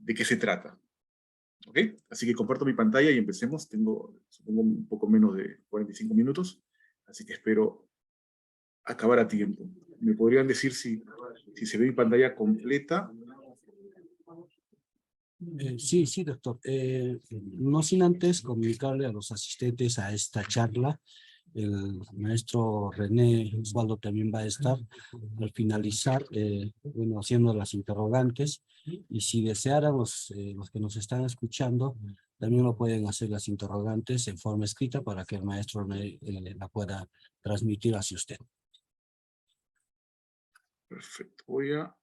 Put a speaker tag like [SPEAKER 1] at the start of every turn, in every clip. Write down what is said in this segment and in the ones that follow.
[SPEAKER 1] de qué se trata. ¿Ok? Así que comparto mi pantalla y empecemos. Tengo, supongo, un poco menos de 45 minutos, así que espero acabar a tiempo. ¿Me podrían decir si se ve mi pantalla completa?
[SPEAKER 2] Sí, sí, doctor. No sin antes comunicarle a los asistentes a esta charla. El maestro René Osvaldo también va a estar al finalizar, bueno, haciendo las interrogantes. Y si desearan los que nos están escuchando, también lo pueden hacer las interrogantes en forma escrita para que el maestro René la pueda transmitir hacia usted.
[SPEAKER 1] Perfecto. Voy a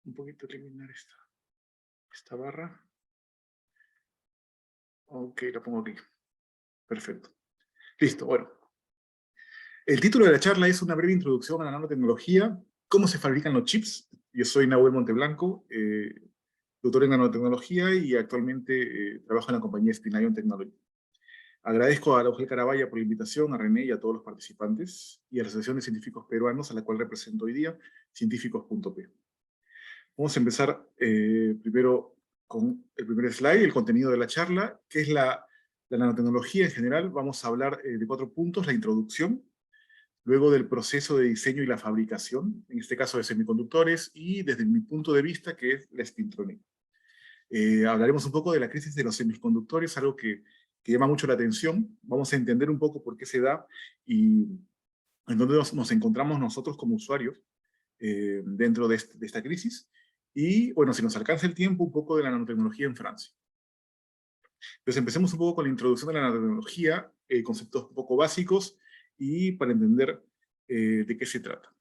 [SPEAKER 1] un poquito eliminar esta barra. Ok, la pongo aquí. Perfecto. Listo, bueno. El título de la charla es una breve introducción a la nanotecnología, cómo se fabrican los chips. Yo soy Nahuel Monteblanco, doctor en nanotecnología y actualmente trabajo en la compañía Spinaion Technology. Agradezco a Raúl Carabaya por la invitación, a René y a todos los participantes, y a la Asociación de Científicos Peruanos, a la cual represento hoy día, científicos.p. Vamos a empezar primero con el primer slide, el contenido de la charla, que es la nanotecnología en general. Vamos a hablar de 4 puntos: la introducción, luego del proceso de diseño y la fabricación, en este caso de semiconductores, y desde mi punto de vista, que es la spintronics. Hablaremos un poco de la crisis de los semiconductores, algo que llama mucho la atención. Vamos a entender un poco por qué se da y en dónde nos encontramos nosotros como usuarios dentro de esta crisis. Y bueno, si nos alcanza el tiempo, un poco de la nanotecnología en Francia. Entonces empecemos un poco con la introducción de la nanotecnología, conceptos un poco básicos y para entender de qué se trata.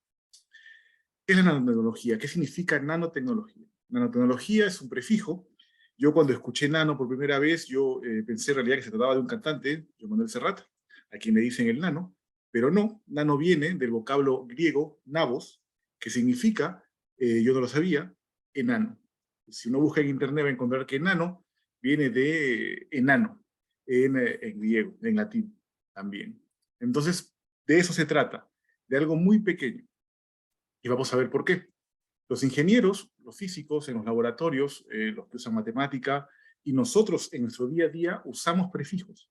[SPEAKER 1] ¿Qué es la nanotecnología? ¿Qué significa nanotecnología? Nanotecnología es un prefijo. Yo cuando escuché nano por primera vez, yo pensé en realidad que se trataba de un cantante, Joan Manuel Serrat, a quien le dicen el nano, pero no, nano viene del vocablo griego nabos, que significa, yo no lo sabía, enano. Si uno busca en internet va a encontrar que nano viene de enano, en griego, en latín también. Entonces, de eso se trata, de algo muy pequeño. Y vamos a ver por qué. Los ingenieros, los físicos en los laboratorios, los que usan matemática, y nosotros en nuestro día a día usamos prefijos,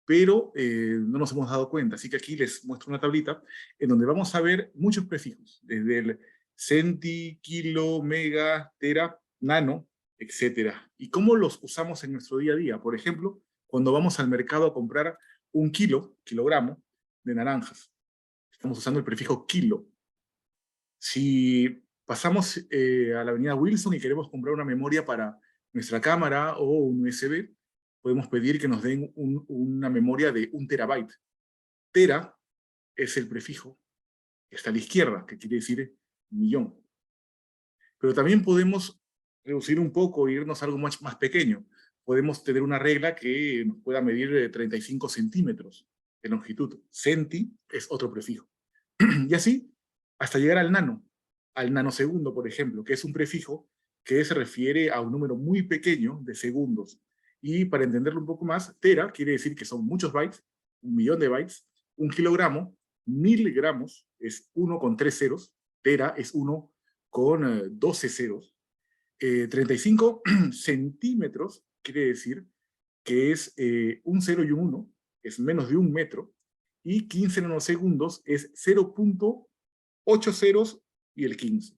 [SPEAKER 1] pero no nos hemos dado cuenta. Así que aquí les muestro una tablita en donde vamos a ver muchos prefijos, desde el centi, kilo, mega, tera, nano, etcétera. Y cómo los usamos en nuestro día a día. Por ejemplo, cuando vamos al mercado a comprar un kilogramo de naranjas, estamos usando el prefijo kilo. Si pasamos a la avenida Wilson y queremos comprar una memoria para nuestra cámara o un USB, podemos pedir que nos den una memoria de 1 terabyte. Tera es el prefijo que está a la izquierda, que quiere decir millón. Pero también podemos reducir un poco e irnos a algo más pequeño. Podemos tener una regla que nos pueda medir 35 centímetros de longitud. Centi es otro prefijo. Y así, hasta llegar al nanosegundo, por ejemplo, que es un prefijo que se refiere a un número muy pequeño de segundos. Y para entenderlo un poco más, tera quiere decir que son muchos bytes, 1.000.000 de bytes. 1 kilogramo, 1.000 gramos, es 1 con 3 ceros. Tera es 1 con 12 ceros. 35 centímetros quiere decir que es un 0 y un 1, es menos de 1 metro, y 15 nanosegundos es 0.8 ceros y el 15.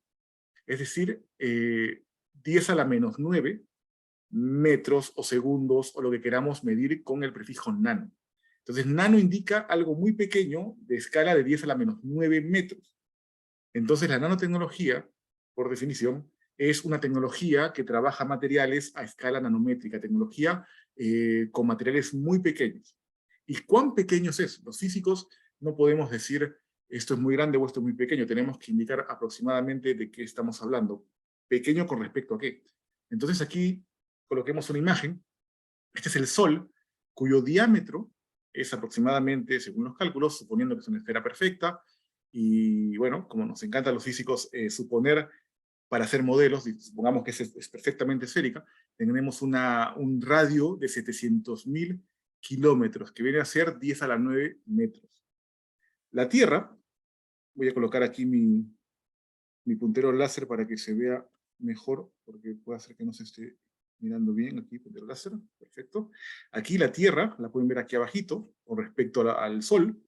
[SPEAKER 1] Es decir, 10 a la menos 9 metros o segundos o lo que queramos medir con el prefijo nano. Entonces, nano indica algo muy pequeño de escala de 10 a la menos 9 metros. Entonces, la nanotecnología, por definición, es una tecnología que trabaja materiales a escala nanométrica, tecnología con materiales muy pequeños. ¿Y cuán pequeños es? Los físicos no podemos decir esto es muy grande o esto es muy pequeño, tenemos que indicar aproximadamente de qué estamos hablando. Pequeño con respecto a qué. Entonces aquí coloquemos una imagen. Este es el Sol, cuyo diámetro es aproximadamente, según los cálculos, suponiendo que es una esfera perfecta, y bueno, como nos encantan los físicos suponer para hacer modelos, y supongamos que es perfectamente esférica, tenemos un radio de 700.000 kilómetros, que viene a ser 10 a la 9 metros. La Tierra, voy a colocar aquí mi puntero láser para que se vea mejor, porque puede hacer que no se esté mirando bien aquí con el láser, perfecto. Aquí la Tierra, la pueden ver aquí abajito, con respecto al Sol,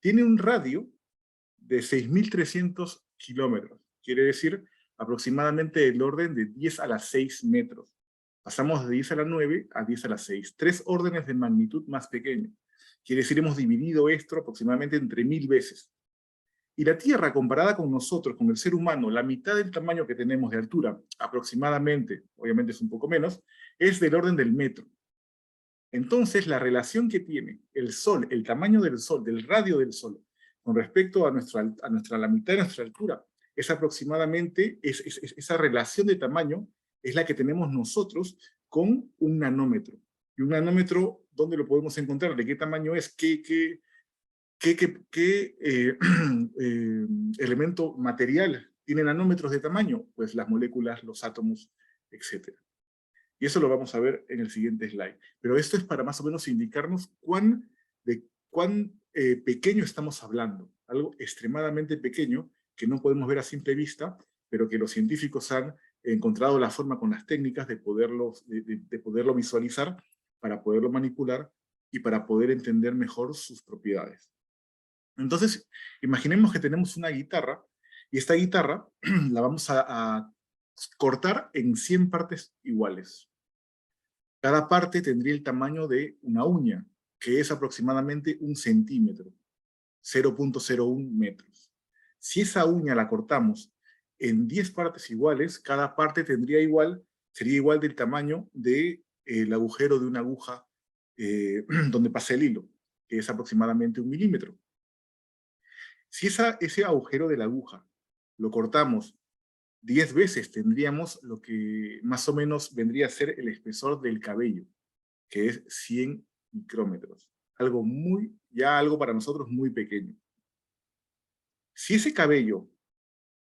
[SPEAKER 1] tiene un radio de 6.300 kilómetros. Quiere decir aproximadamente el orden de 10 a la 6 metros. Pasamos de 10 a la 9 a 10 a la 6. 3 órdenes de magnitud más pequeño. Quiere decir, hemos dividido esto aproximadamente entre 1000 veces. Y la Tierra, comparada con nosotros, con el ser humano, la mitad del tamaño que tenemos de altura, aproximadamente, obviamente es un poco menos, es del orden del metro. Entonces, la relación que tiene el Sol, el tamaño del Sol, del radio del Sol, con respecto a la mitad de nuestra altura, es aproximadamente, esa relación de tamaño es la que tenemos nosotros con un nanómetro. Y un nanómetro, ¿dónde lo podemos encontrar? ¿De qué tamaño es? ¿Qué elemento material tiene nanómetros de tamaño? Pues las moléculas, los átomos, etc. Y eso lo vamos a ver en el siguiente slide. Pero esto es para más o menos indicarnos cuán pequeño estamos hablando. Algo extremadamente pequeño que no podemos ver a simple vista, pero que los científicos han encontrado la forma con las técnicas de poderlo visualizar, para poderlo manipular y para poder entender mejor sus propiedades. Entonces, imaginemos que tenemos una guitarra, y esta guitarra la vamos a cortar en 100 partes iguales. Cada parte tendría el tamaño de una uña, que es aproximadamente 1 centímetro, 0.01 metros. Si esa uña la cortamos en 10 partes iguales, cada parte sería igual del tamaño del agujero de una aguja donde pasa el hilo, que es aproximadamente 1 milímetro. Si ese agujero de la aguja lo cortamos 10 veces, tendríamos lo que más o menos vendría a ser el espesor del cabello, que es 100 micrómetros. Algo para nosotros muy pequeño. Si ese cabello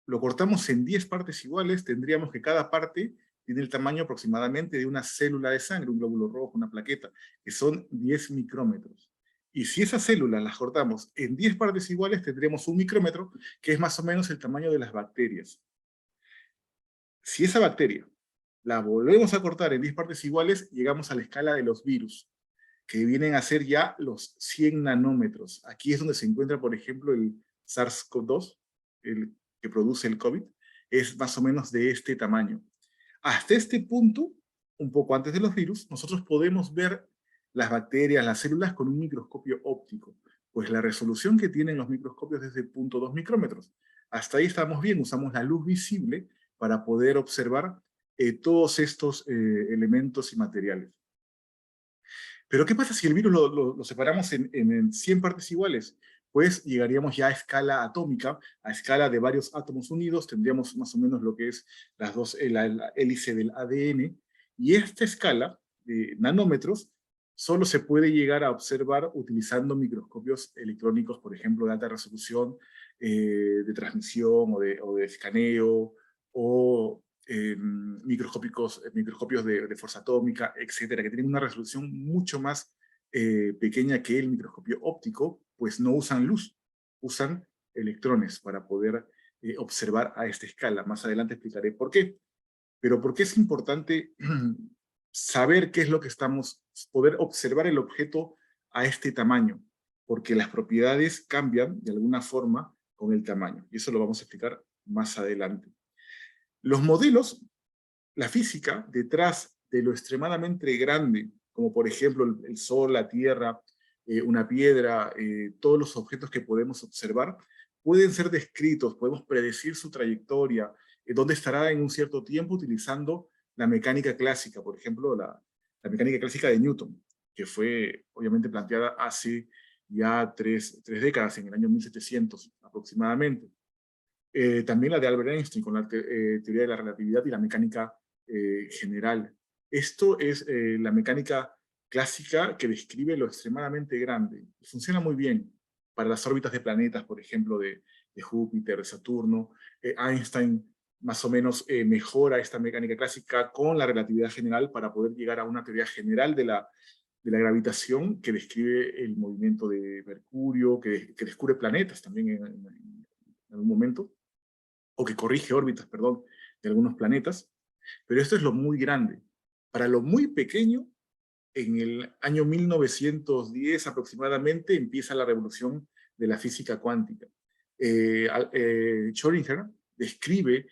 [SPEAKER 1] lo cortamos en 10 partes iguales, tendríamos que cada parte tiene el tamaño aproximadamente de una célula de sangre, un glóbulo rojo, una plaqueta, que son 10 micrómetros. Y si esas células las cortamos en 10 partes iguales, tendríamos 1 micrómetro, que es más o menos el tamaño de las bacterias. Si esa bacteria la volvemos a cortar en 10 partes iguales, llegamos a la escala de los virus, que vienen a ser ya los 100 nanómetros. Aquí es donde se encuentra, por ejemplo, el SARS-CoV-2, el que produce el COVID, es más o menos de este tamaño. Hasta este punto, un poco antes de los virus, nosotros podemos ver las bacterias, las células con un microscopio óptico, pues la resolución que tienen los microscopios es de 0.2 micrómetros. Hasta ahí estamos bien, usamos la luz visible para poder observar todos estos elementos y materiales. Pero ¿qué pasa si el virus lo separamos en 100 partes iguales? Pues llegaríamos ya a escala atómica, a escala de varios átomos unidos, tendríamos más o menos lo que es la hélice del ADN, y esta escala de nanómetros solo se puede llegar a observar utilizando microscopios electrónicos, por ejemplo, de alta resolución, de transmisión o de escaneo, o microscopios de fuerza atómica, etcétera, que tienen una resolución mucho más pequeña que el microscopio óptico, pues no usan luz, usan electrones para poder observar a esta escala. Más adelante explicaré por qué. Pero ¿por qué es importante saber qué es lo que poder observar el objeto a este tamaño? Porque las propiedades cambian de alguna forma con el tamaño. Y eso lo vamos a explicar más adelante. Los modelos, la física detrás de lo extremadamente grande, como por ejemplo el Sol, la Tierra, una piedra, todos los objetos que podemos observar, pueden ser descritos, podemos predecir su trayectoria, dónde estará en un cierto tiempo utilizando la mecánica clásica, por ejemplo, la mecánica clásica de Newton, que fue obviamente planteada hace ya tres décadas, en el año 1700 aproximadamente. También la de Albert Einstein con la teoría de la relatividad y la mecánica general. Esto es la mecánica clásica que describe lo extremadamente grande. Funciona muy bien para las órbitas de planetas, por ejemplo, de Júpiter, de Saturno. Einstein más o menos mejora esta mecánica clásica con la relatividad general para poder llegar a una teoría general de la gravitación que describe el movimiento de Mercurio, que descubre planetas también en algún momento, o que corrige órbitas, perdón, de algunos planetas. Pero esto es lo muy grande. Para lo muy pequeño, en el año 1910 aproximadamente, empieza la revolución de la física cuántica. Schrödinger describe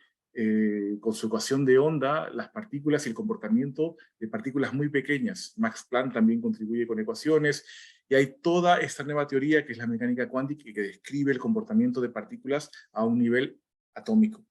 [SPEAKER 1] con su ecuación de onda las partículas y el comportamiento de partículas muy pequeñas. Max Planck también contribuye con ecuaciones, y hay toda esta nueva teoría que es la mecánica cuántica que describe el comportamiento de partículas a un nivel atómico.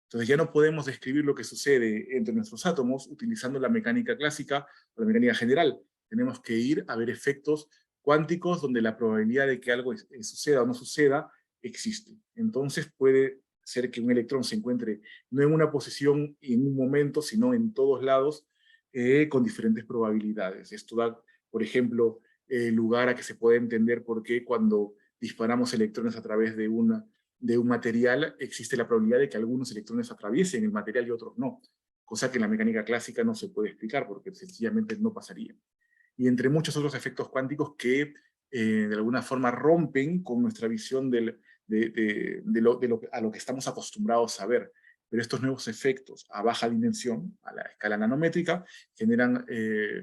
[SPEAKER 1] Entonces ya no podemos describir lo que sucede entre nuestros átomos utilizando la mecánica clásica o la mecánica general. Tenemos que ir a ver efectos cuánticos donde la probabilidad de que algo suceda o no suceda existe. Entonces puede ser que un electrón se encuentre no en una posición y en un momento, sino en todos lados, con diferentes probabilidades. Esto da, por ejemplo, lugar a que se pueda entender por qué cuando disparamos electrones a través de un material, existe la probabilidad de que algunos electrones atraviesen el material y otros no, cosa que en la mecánica clásica no se puede explicar porque sencillamente no pasaría. Y entre muchos otros efectos cuánticos que de alguna forma rompen con nuestra visión a lo que estamos acostumbrados a ver. Pero estos nuevos efectos a baja dimensión, a la escala nanométrica, generan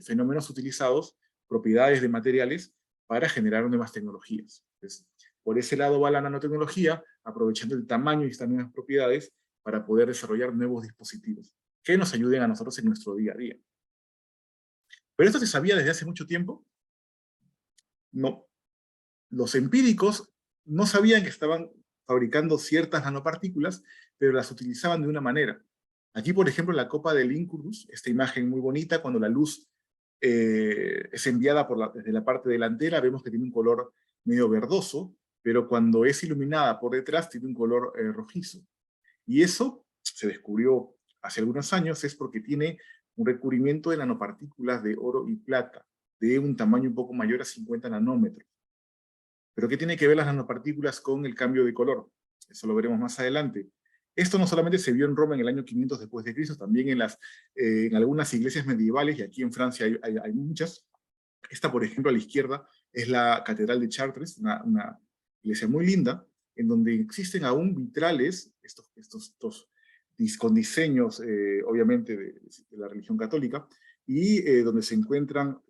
[SPEAKER 1] fenómenos utilizados, propiedades de materiales, para generar nuevas tecnologías. Entonces, por ese lado va la nanotecnología, aprovechando el tamaño y estas nuevas propiedades para poder desarrollar nuevos dispositivos que nos ayuden a nosotros en nuestro día a día. ¿Pero esto se sabía desde hace mucho tiempo? No. Los empíricos no sabían que estaban fabricando ciertas nanopartículas, pero las utilizaban de una manera. Aquí, por ejemplo, en la copa del Incubus, esta imagen muy bonita, cuando la luz es enviada desde la parte delantera, vemos que tiene un color medio verdoso, pero cuando es iluminada por detrás tiene un color rojizo. Y eso se descubrió hace algunos años, es porque tiene un recubrimiento de nanopartículas de oro y plata, de un tamaño un poco mayor a 50 nanómetros. ¿Pero qué tiene que ver las nanopartículas con el cambio de color? Eso lo veremos más adelante. Esto no solamente se vio en Roma en el año 500 después de Cristo, también en algunas iglesias medievales, y aquí en Francia hay muchas. Esta, por ejemplo, a la izquierda, es la Catedral de Chartres, una iglesia muy linda, en donde existen aún vitrales, con diseños, obviamente, de la religión católica, y donde se encuentran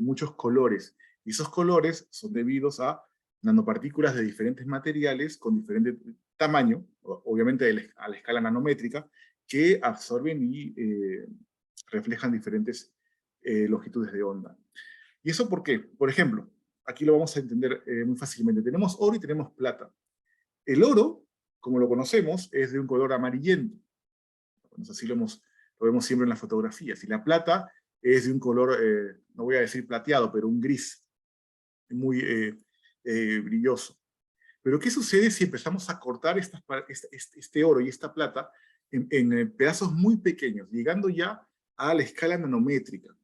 [SPEAKER 1] muchos colores. Y esos colores son debidos a nanopartículas de diferentes materiales con diferente tamaño, obviamente a la escala nanométrica, que absorben y reflejan diferentes longitudes de onda. ¿Y eso por qué? Por ejemplo, aquí lo vamos a entender muy fácilmente. Tenemos oro y tenemos plata. El oro, como lo conocemos, es de un color amarillento. Así lo vemos siempre en las fotografías. Y la plata es de un color, no voy a decir plateado, pero un gris muy brilloso. Pero ¿qué sucede si empezamos a cortar este oro y esta plata en pedazos muy pequeños, llegando ya a la escala nanométrica?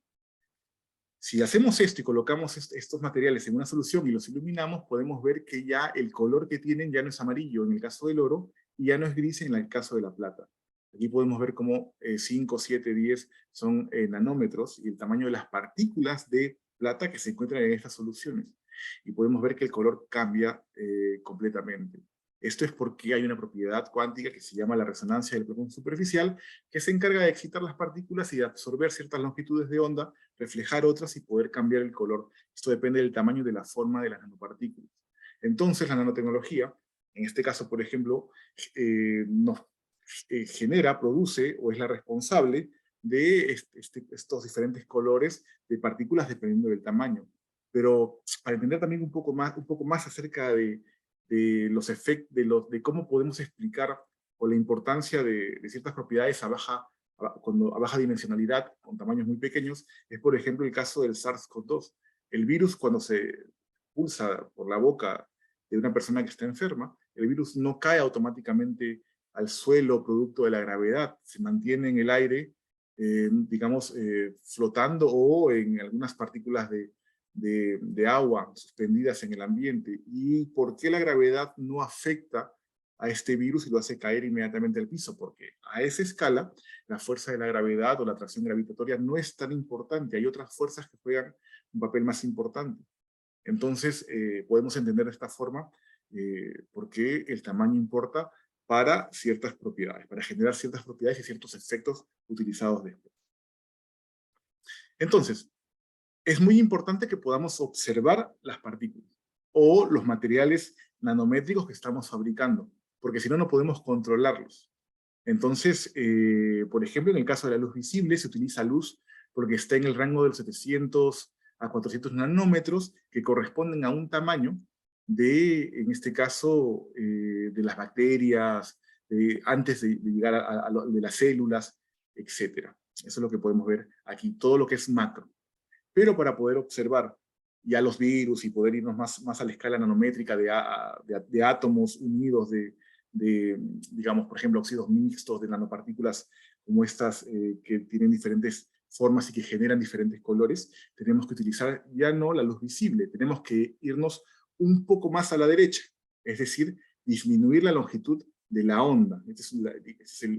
[SPEAKER 1] Si hacemos esto y colocamos estos materiales en una solución y los iluminamos, podemos ver que ya el color que tienen ya no es amarillo en el caso del oro y ya no es gris en el caso de la plata. Aquí podemos ver cómo 5, 7, 10 son nanómetros y el tamaño de las partículas de plata que se encuentran en estas soluciones. Y podemos ver que el color cambia completamente. Esto es porque hay una propiedad cuántica que se llama la resonancia del plano superficial, que se encarga de excitar las partículas y de absorber ciertas longitudes de onda, reflejar otras y poder cambiar el color. Esto depende del tamaño y de la forma de las nanopartículas. Entonces la nanotecnología, en este caso por ejemplo, nos genera, produce o es la responsable de estos diferentes colores de partículas dependiendo del tamaño. Pero para entender también un poco más acerca de los efectos, de cómo podemos explicar o la importancia de ciertas propiedades a baja dimensionalidad, con tamaños muy pequeños, es por ejemplo el caso del SARS-CoV-2. El virus, cuando se pulsa por la boca de una persona que está enferma, el virus no cae automáticamente al suelo producto de la gravedad, se mantiene en el aire, digamos, flotando o en algunas partículas de agua suspendidas en el ambiente. ¿Y por qué la gravedad no afecta a este virus y lo hace caer inmediatamente al piso? Porque a esa escala la fuerza de la gravedad o la atracción gravitatoria no es tan importante, hay otras fuerzas que juegan un papel más importante. Entonces podemos entender de esta forma por qué el tamaño importa para ciertas propiedades, para generar ciertas propiedades y ciertos efectos utilizados después. Entonces, es muy importante que podamos observar las partículas o los materiales nanométricos que estamos fabricando, porque si no, no podemos controlarlos. Entonces, por ejemplo, en el caso de la luz visible, se utiliza luz porque está en el rango de los 700 a 400 nanómetros, que corresponden a un tamaño de, en este caso, de las bacterias, antes de llegar de las células, etc. Eso es lo que podemos ver aquí, todo lo que es macro. Pero para poder observar ya los virus y poder irnos más a la escala nanométrica de átomos unidos, digamos, por ejemplo, óxidos mixtos de nanopartículas como estas que tienen diferentes formas y que generan diferentes colores, tenemos que utilizar ya no la luz visible, tenemos que irnos un poco más a la derecha, es decir, disminuir la longitud de la onda. Este es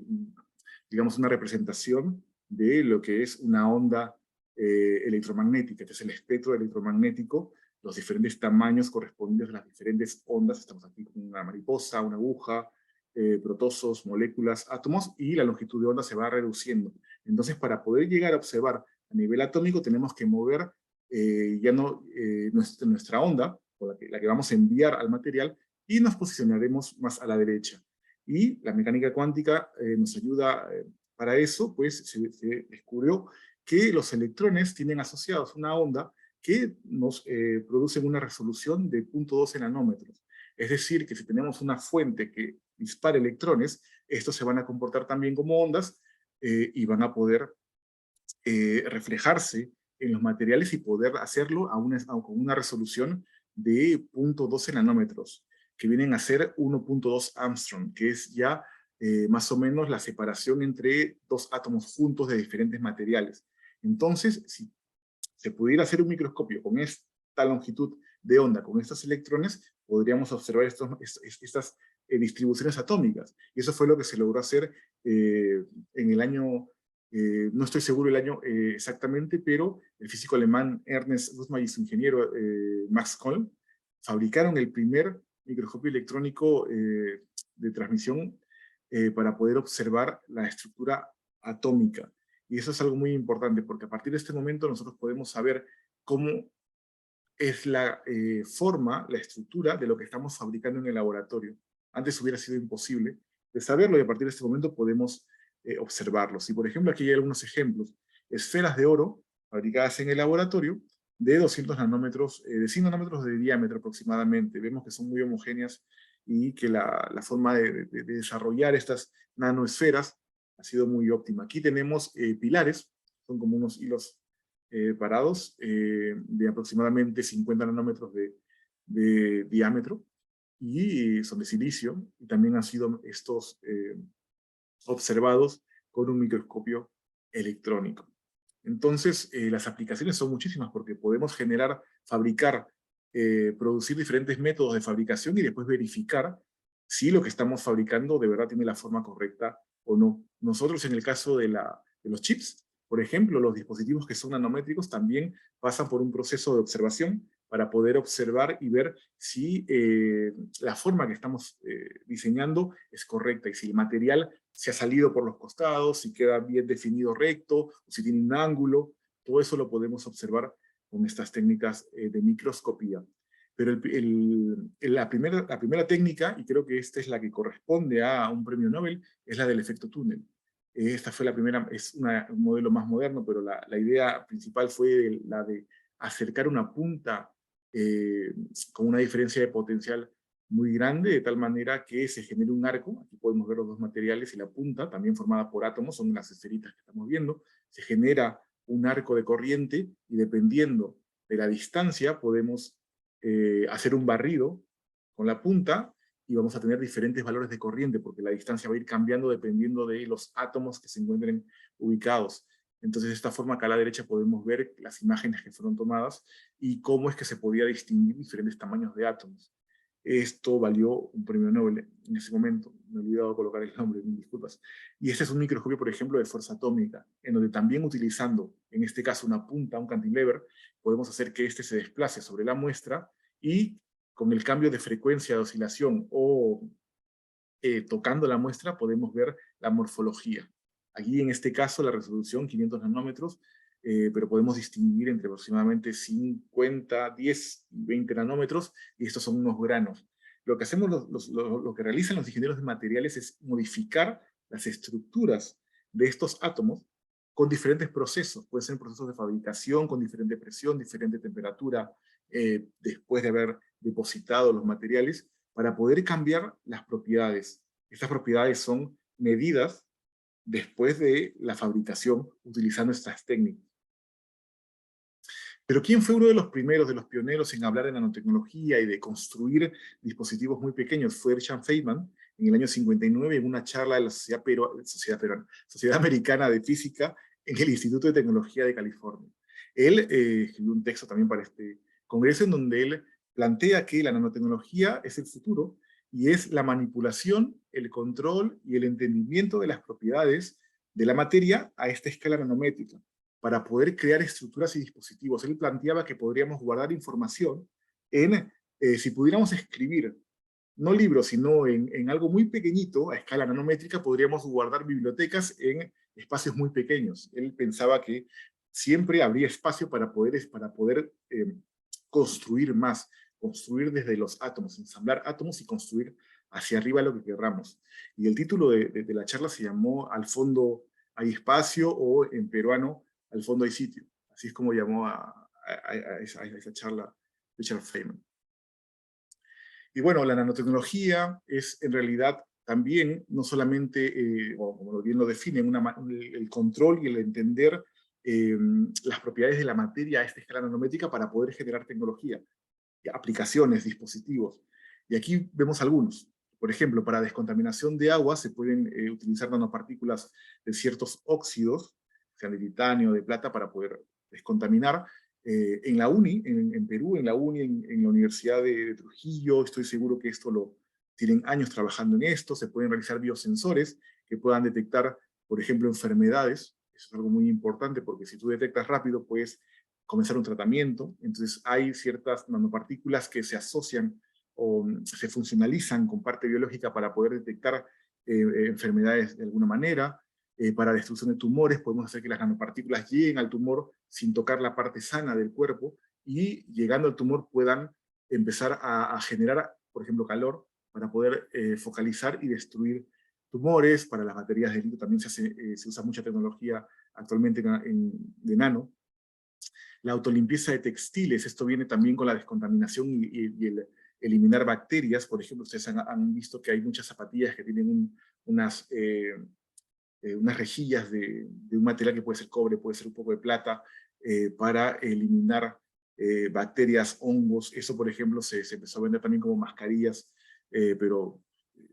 [SPEAKER 1] digamos, una representación de lo que es una onda electromagnética. Este es el espectro electromagnético, los diferentes tamaños correspondientes a las diferentes ondas. Estamos aquí con una mariposa, una aguja, protozoos, moléculas, átomos, y la longitud de onda se va reduciendo. Entonces, para poder llegar a observar a nivel atómico, tenemos que mover ya no nuestra onda, o la que vamos a enviar al material, y nos posicionaremos más a la derecha. Y la mecánica cuántica nos ayuda para eso, pues se descubrió que los electrones tienen asociados una onda que nos produce una resolución de 0.12 nanómetros. Es decir, que si tenemos una fuente que dispara electrones, estos se van a comportar también como ondas y van a poder reflejarse en los materiales y poder hacerlo con una resolución de 0.12 nanómetros, que vienen a ser 1.2 Armstrong, que es ya más o menos la separación entre dos átomos juntos de diferentes materiales. Entonces, si se pudiera hacer un microscopio con esta longitud de onda, con estos electrones, podríamos observar estas distribuciones atómicas. Y eso fue lo que se logró hacer en el año, no estoy seguro el año exactamente, pero el físico alemán Ernest Russmann y su ingeniero Max Kolb fabricaron el primer microscopio electrónico de transmisión para poder observar la estructura atómica. Y eso es algo muy importante, porque a partir de este momento nosotros podemos saber cómo es la forma, la estructura de lo que estamos fabricando en el laboratorio. Antes hubiera sido imposible de saberlo, y a partir de este momento podemos observarlos. Y por ejemplo, aquí hay algunos ejemplos. Esferas de oro fabricadas en el laboratorio de 200 nanómetros, de 100 nanómetros de diámetro aproximadamente. Vemos que son muy homogéneas y que la forma de desarrollar estas nanoesferas ha sido muy óptima. Aquí tenemos pilares, son como unos hilos parados, de aproximadamente 50 nanómetros de diámetro, y son de silicio, y también han sido estos observados con un microscopio electrónico. Entonces, las aplicaciones son muchísimas, porque podemos generar, fabricar, producir diferentes métodos de fabricación y después verificar si lo que estamos fabricando de verdad tiene la forma correcta o no. Nosotros, en el caso de los chips, por ejemplo, los dispositivos que son nanométricos también pasan por un proceso de observación para poder observar y ver si la forma que estamos diseñando es correcta, y si el material se ha salido por los costados, si queda bien definido recto, o si tiene un ángulo. Todo eso lo podemos observar con estas técnicas de microscopía. Pero la primera técnica, y creo que esta es la que corresponde a un premio Nobel, es la del efecto túnel. Esta fue la primera, es un modelo más moderno, pero la idea principal fue la de acercar una punta con una diferencia de potencial muy grande, de tal manera que se genere un arco. Aquí podemos ver los dos materiales, y la punta, también formada por átomos, son las esferitas que estamos viendo. Se genera un arco de corriente, y dependiendo de la distancia podemos hacer un barrido con la punta, y vamos a tener diferentes valores de corriente, porque la distancia va a ir cambiando dependiendo de los átomos que se encuentren ubicados. Entonces, de esta forma, acá a la derecha podemos ver las imágenes que fueron tomadas y cómo es que se podía distinguir diferentes tamaños de átomos. Esto valió un premio Nobel en ese momento. Me he olvidado de colocar el nombre, mil disculpas. Y este es un microscopio, por ejemplo, de fuerza atómica, en donde también, utilizando, en este caso, una punta, un cantilever, podemos hacer que este se desplace sobre la muestra, y con el cambio de frecuencia de oscilación o tocando la muestra podemos ver la morfología. Aquí, en este caso, la resolución 500 nanómetros pero podemos distinguir entre aproximadamente 50, 10 y 20 nanómetros, y estos son unos granos. Lo que hacemos, lo que realizan los ingenieros de materiales es modificar las estructuras de estos átomos con diferentes procesos. Pueden ser procesos de fabricación con diferente presión, diferente temperatura, después de haber depositado los materiales, para poder cambiar las propiedades. Estas propiedades son medidas después de la fabricación utilizando estas técnicas. Pero ¿quién fue uno de los primeros, de los pioneros en hablar de nanotecnología y de construir dispositivos muy pequeños? Fue Richard Feynman en el año 59 en una charla de la Sociedad Americana de Física en el Instituto de Tecnología de California. Él escribió un texto también para este congreso en donde él plantea que la nanotecnología es el futuro y es la manipulación, el control y el entendimiento de las propiedades de la materia a esta escala nanométrica, para poder crear estructuras y dispositivos. Él planteaba que podríamos guardar información en, si pudiéramos escribir, no libros, sino en algo muy pequeñito, a escala nanométrica, podríamos guardar bibliotecas en espacios muy pequeños. Él pensaba que siempre habría espacio para poder construir más, construir desde los átomos, ensamblar átomos y construir hacia arriba lo que querramos. Y el título de la charla se llamó Al fondo hay espacio, o en peruano, Al fondo hay sitio. Así es como llamó a esa charla Richard Feynman. Y bueno, la nanotecnología es en realidad también, no solamente, como bien lo definen, el control y el entender las propiedades de la materia a esta escala nanométrica para poder generar tecnología, aplicaciones, dispositivos. Y aquí vemos algunos. Por ejemplo, para descontaminación de agua se pueden utilizar nanopartículas de ciertos óxidos, sean de titanio, de plata, para poder descontaminar. En la UNI, en Perú, en la UNI, en la Universidad de Trujillo, estoy seguro que tienen años trabajando en esto, se pueden realizar biosensores que puedan detectar, por ejemplo, enfermedades. Eso es algo muy importante porque si tú detectas rápido, puedes comenzar un tratamiento. Entonces hay ciertas nanopartículas que se asocian o se funcionalizan con parte biológica para poder detectar enfermedades de alguna manera. Para destrucción de tumores podemos hacer que las nanopartículas lleguen al tumor sin tocar la parte sana del cuerpo, y llegando al tumor puedan empezar a generar, por ejemplo, calor para poder focalizar y destruir tumores. Para las baterías de litio también se usa mucha tecnología actualmente de nano. La autolimpieza de textiles, esto viene también con la descontaminación y el eliminar bacterias. Por ejemplo, ustedes han visto que hay muchas zapatillas que tienen unas rejillas de un material que puede ser cobre, puede ser un poco de plata, para eliminar bacterias, hongos. Eso, por ejemplo, se empezó a vender también como mascarillas, pero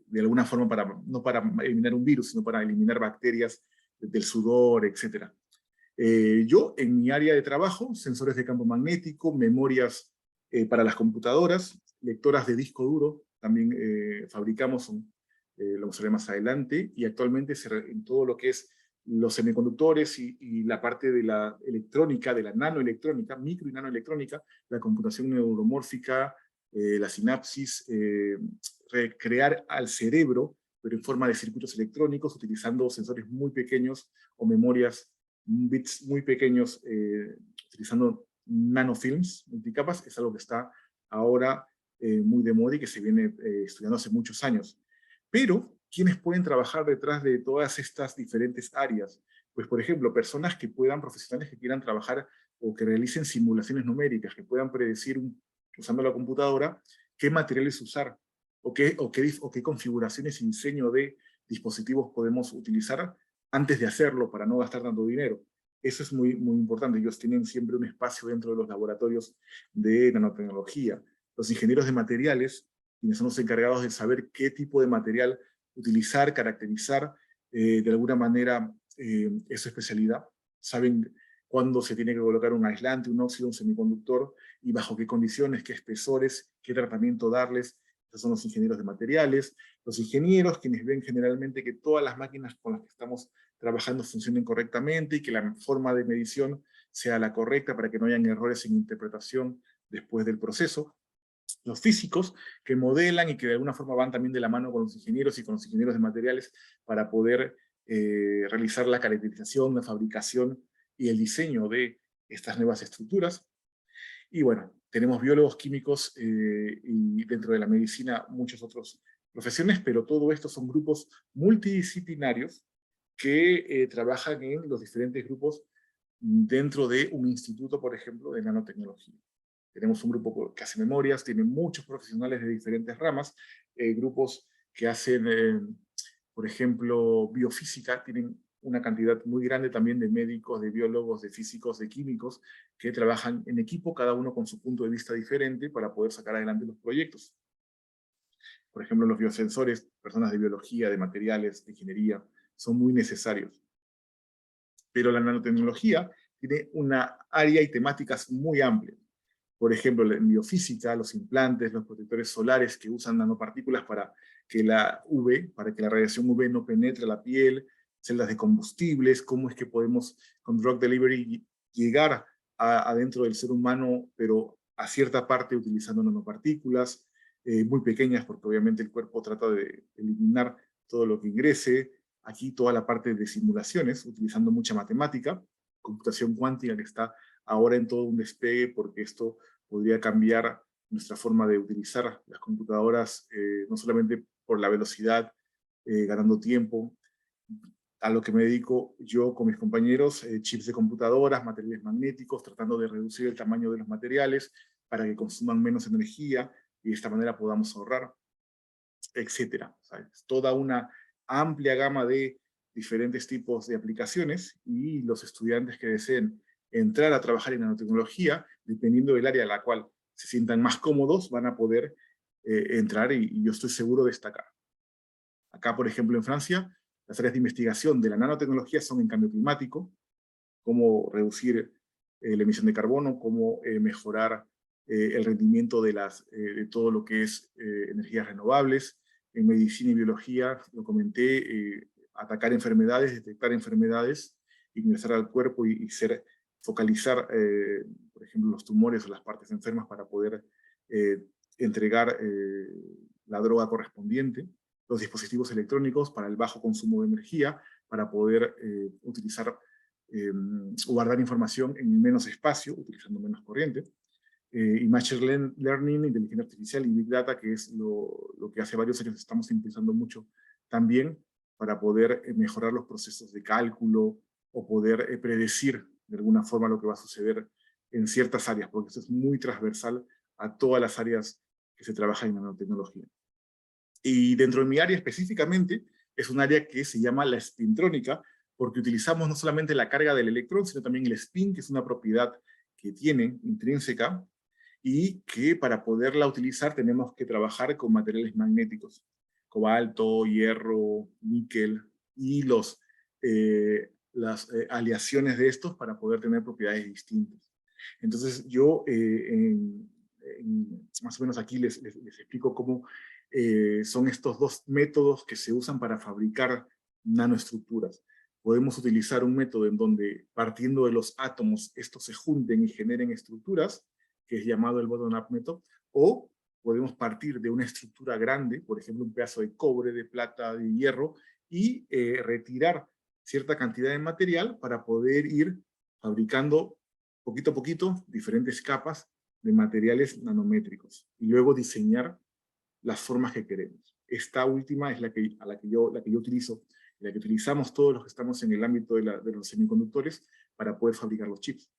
[SPEAKER 1] de alguna forma no para eliminar un virus, sino para eliminar bacterias del sudor, etc. Yo, en mi área de trabajo, sensores de campo magnético, memorias para las computadoras, lectoras de disco duro, también fabricamos, lo mostraré más adelante, y actualmente en todo lo que es los semiconductores y la parte de la electrónica, de la nanoelectrónica, micro y nanoelectrónica, la computación neuromórfica, la sinapsis, recrear al cerebro, pero en forma de circuitos electrónicos, utilizando sensores muy pequeños o memorias bits muy pequeños, utilizando nanofilms multicapas. Es algo que está ahora muy de moda y que se viene estudiando hace muchos años. Pero, ¿quiénes pueden trabajar detrás de todas estas diferentes áreas? Pues, por ejemplo, profesionales que quieran trabajar o que realicen simulaciones numéricas, que puedan predecir, usando la computadora, qué materiales usar, o qué configuraciones y diseño de dispositivos podemos utilizar antes de hacerlo para no gastar tanto dinero. Eso es muy, muy importante. Ellos tienen siempre un espacio dentro de los laboratorios de nanotecnología. Los ingenieros de materiales, quienes son los encargados de saber qué tipo de material utilizar, caracterizar, de alguna manera es su especialidad. Saben cuándo se tiene que colocar un aislante, un óxido, un semiconductor, y bajo qué condiciones, qué espesores, qué tratamiento darles. Esos son los ingenieros de materiales. Los ingenieros, quienes ven generalmente que todas las máquinas con las que estamos trabajando funcionen correctamente y que la forma de medición sea la correcta para que no hayan errores en interpretación después del proceso. Los físicos, que modelan y que de alguna forma van también de la mano con los ingenieros y con los ingenieros de materiales para poder realizar la caracterización, la fabricación y el diseño de estas nuevas estructuras. Y bueno, tenemos biólogos químicos y dentro de la medicina muchas otras profesiones, pero todo esto son grupos multidisciplinarios que trabajan en los diferentes grupos dentro de un instituto, por ejemplo, de nanotecnología. Tenemos un grupo que hace memorias, tiene muchos profesionales de diferentes ramas, grupos que hacen, por ejemplo, biofísica, tienen una cantidad muy grande también de médicos, de biólogos, de físicos, de químicos, que trabajan en equipo, cada uno con su punto de vista diferente para poder sacar adelante los proyectos. Por ejemplo, los biosensores, personas de biología, de materiales, de ingeniería, son muy necesarios. Pero la nanotecnología tiene una área y temáticas muy amplias. Por ejemplo, en biofísica, los implantes, los protectores solares que usan nanopartículas para que la radiación UV no penetre la piel, celdas de combustibles, cómo es que podemos con drug delivery llegar adentro del ser humano, pero a cierta parte utilizando nanopartículas muy pequeñas, porque obviamente el cuerpo trata de eliminar todo lo que ingrese. Aquí toda la parte de simulaciones, utilizando mucha matemática, computación cuántica que está ahora en todo un despegue, porque esto podría cambiar nuestra forma de utilizar las computadoras, no solamente por la velocidad, ganando tiempo. A lo que me dedico yo con mis compañeros, chips de computadoras, materiales magnéticos, tratando de reducir el tamaño de los materiales para que consuman menos energía y de esta manera podamos ahorrar, etcétera. Es toda una amplia gama de diferentes tipos de aplicaciones y los estudiantes que deseen entrar a trabajar en nanotecnología, dependiendo del área a la cual se sientan más cómodos, van a poder entrar y yo estoy seguro de destacar. Acá, por ejemplo, en Francia, las áreas de investigación de la nanotecnología son en cambio climático, cómo reducir la emisión de carbono, cómo mejorar el rendimiento de todo lo que es energías renovables. En medicina y biología, lo comenté, atacar enfermedades, detectar enfermedades, ingresar al cuerpo y focalizar, por ejemplo, los tumores o las partes enfermas para poder entregar la droga correspondiente. Los dispositivos electrónicos para el bajo consumo de energía, para poder utilizar guardar información en menos espacio, utilizando menos corriente. Y Machine Learning, inteligencia artificial y Big Data, que es lo que hace varios años estamos impulsando mucho también para poder mejorar los procesos de cálculo o poder predecir de alguna forma lo que va a suceder en ciertas áreas, porque esto es muy transversal a todas las áreas que se trabaja en nanotecnología. Y dentro de mi área específicamente, es un área que se llama la espintrónica, porque utilizamos no solamente la carga del electrón, sino también el spin, que es una propiedad que tiene intrínseca, y que para poderla utilizar tenemos que trabajar con materiales magnéticos, cobalto, hierro, níquel, y las aleaciones de estos para poder tener propiedades distintas. Entonces yo, más o menos aquí les explico cómo son estos dos métodos que se usan para fabricar nanoestructuras. Podemos utilizar un método en donde, partiendo de los átomos, estos se junten y generen estructuras, que es llamado el bottom-up method, o podemos partir de una estructura grande, por ejemplo, un pedazo de cobre, de plata, de hierro, y retirar cierta cantidad de material para poder ir fabricando poquito a poquito diferentes capas de materiales nanométricos, y luego diseñar las formas que queremos. Esta última es la que yo utilizo, la que utilizamos todos los que estamos en el ámbito de los semiconductores para poder fabricar los chips.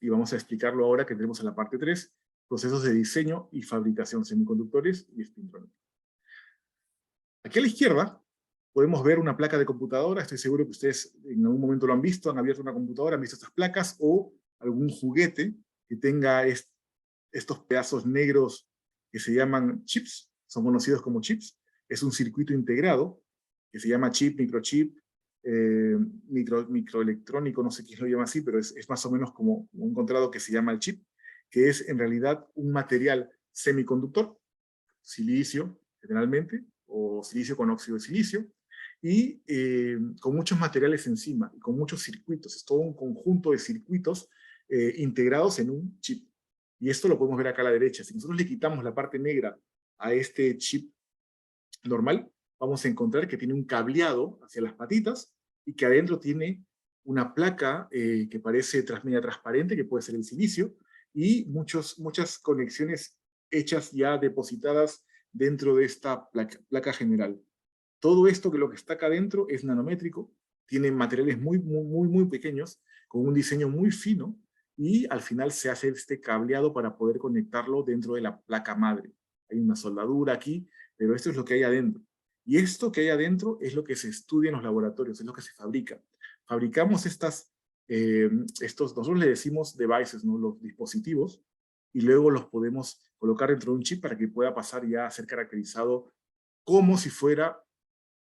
[SPEAKER 1] Y vamos a explicarlo ahora que tenemos en la parte 3, procesos de diseño y fabricación de semiconductores y espintrónica. Aquí a la izquierda podemos ver una placa de computadora. Estoy seguro que ustedes en algún momento lo han visto, han abierto una computadora, han visto estas placas, o algún juguete que tenga estos pedazos negros que se llaman chips, son conocidos como chips. Es un circuito integrado que se llama chip, microchip, microelectrónico, no sé quién lo llama así, pero es más o menos como un encontrado que se llama el chip, que es en realidad un material semiconductor, silicio generalmente, o silicio con óxido de silicio, y con muchos materiales encima, y con muchos circuitos. Es todo un conjunto de circuitos integrados en un chip. Y esto lo podemos ver acá a la derecha. Si nosotros le quitamos la parte negra a este chip normal, vamos a encontrar que tiene un cableado hacia las patitas y que adentro tiene una placa que parece media transparente, que puede ser el silicio, y muchas conexiones hechas ya depositadas dentro de esta placa general. Todo esto que lo que está acá adentro es nanométrico, tiene materiales muy pequeños, con un diseño muy fino, y al final se hace este cableado para poder conectarlo dentro de la placa madre. Hay una soldadura aquí, pero esto es lo que hay adentro. Y esto que hay adentro es lo que se estudia en los laboratorios, es lo que se fabrica. Fabricamos nosotros le decimos devices, ¿no? Los dispositivos, y luego los podemos colocar dentro de un chip para que pueda pasar ya a ser caracterizado como si fuera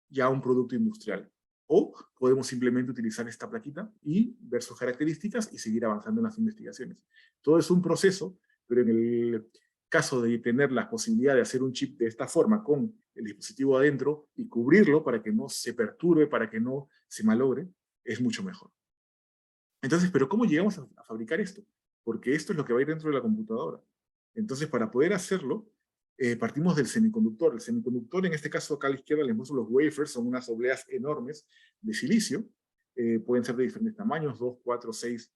[SPEAKER 1] ya un producto industrial. O podemos simplemente utilizar esta plaquita y ver sus características y seguir avanzando en las investigaciones. Todo es un proceso, pero en el caso de tener la posibilidad de hacer un chip de esta forma con el dispositivo adentro y cubrirlo para que no se perturbe, para que no se malogre, es mucho mejor. Entonces, ¿pero cómo llegamos a fabricar esto? Porque esto es lo que va a ir dentro de la computadora. Entonces, para poder hacerlo, partimos del semiconductor. El semiconductor, en este caso acá a la izquierda les muestro los wafers, son unas obleas enormes de silicio, pueden ser de diferentes tamaños, 2, 4, 6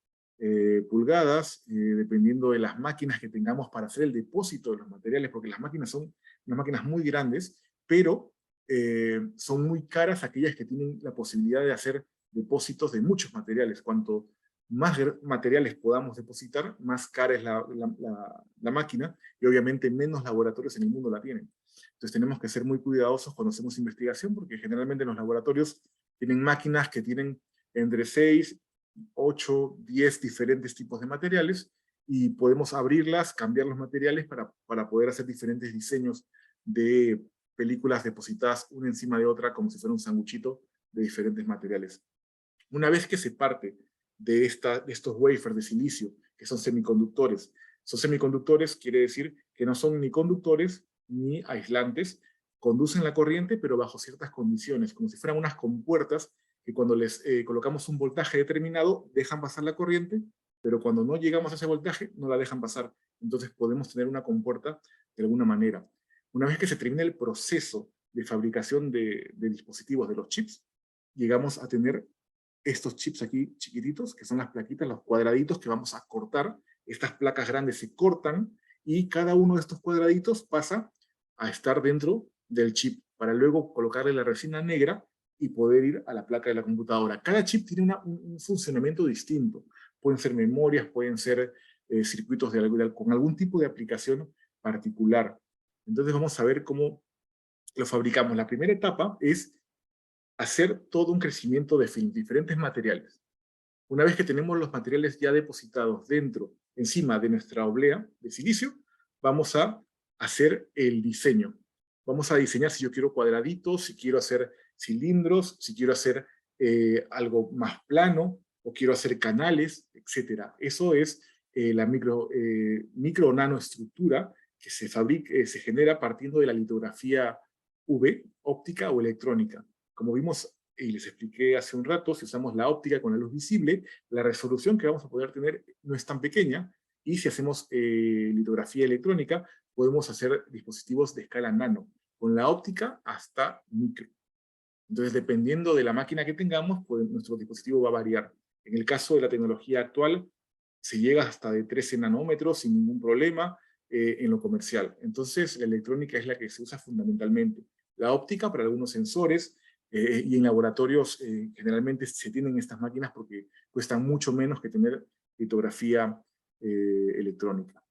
[SPEAKER 1] pulgadas, dependiendo de las máquinas que tengamos para hacer el depósito de los materiales, porque las máquinas son unas máquinas muy grandes, pero son muy caras aquellas que tienen la posibilidad de hacer depósitos de muchos materiales. Cuanto más materiales podamos depositar, más cara es la máquina, y obviamente menos laboratorios en el mundo la tienen. Entonces tenemos que ser muy cuidadosos cuando hacemos investigación, porque generalmente en los laboratorios tienen máquinas que tienen entre 6, 8, 10 diferentes tipos de materiales, y podemos abrirlas, cambiar los materiales para poder hacer diferentes diseños de películas depositadas una encima de otra, como si fuera un sanguchito de diferentes materiales. Una vez que se parte de estos wafers de silicio, que son semiconductores quiere decir que no son ni conductores ni aislantes, conducen la corriente, pero bajo ciertas condiciones, como si fueran unas compuertas que cuando les colocamos un voltaje determinado, dejan pasar la corriente, pero cuando no llegamos a ese voltaje, no la dejan pasar. Entonces podemos tener una compuerta de alguna manera. Una vez que se termina el proceso de fabricación de dispositivos, de los chips, llegamos a tener estos chips aquí chiquititos, que son las plaquitas, los cuadraditos que vamos a cortar. Estas placas grandes se cortan y cada uno de estos cuadraditos pasa a estar dentro del chip para luego colocarle la resina negra y poder ir a la placa de la computadora. Cada chip tiene un funcionamiento distinto. Pueden ser memorias, pueden ser circuitos con algún tipo de aplicación particular. Entonces vamos a ver cómo lo fabricamos. La primera etapa es hacer todo un crecimiento de diferentes materiales. Una vez que tenemos los materiales ya depositados encima de nuestra oblea de silicio, vamos a hacer el diseño. Vamos a diseñar si yo quiero cuadraditos, si quiero hacer cilindros, si quiero hacer algo más plano, o quiero hacer canales, etc. Eso es la micro o nanoestructura que se genera partiendo de la litografía UV, óptica o electrónica. Como vimos y les expliqué hace un rato, si usamos la óptica con la luz visible, la resolución que vamos a poder tener no es tan pequeña, y si hacemos litografía electrónica, podemos hacer dispositivos de escala nano, con la óptica hasta micro. Entonces, dependiendo de la máquina que tengamos, pues nuestro dispositivo va a variar. En el caso de la tecnología actual, se llega hasta de 13 nanómetros sin ningún problema en lo comercial. Entonces, la electrónica es la que se usa fundamentalmente. La óptica para algunos sensores, y en laboratorios generalmente se tienen estas máquinas porque cuestan mucho menos que tener litografía electrónica.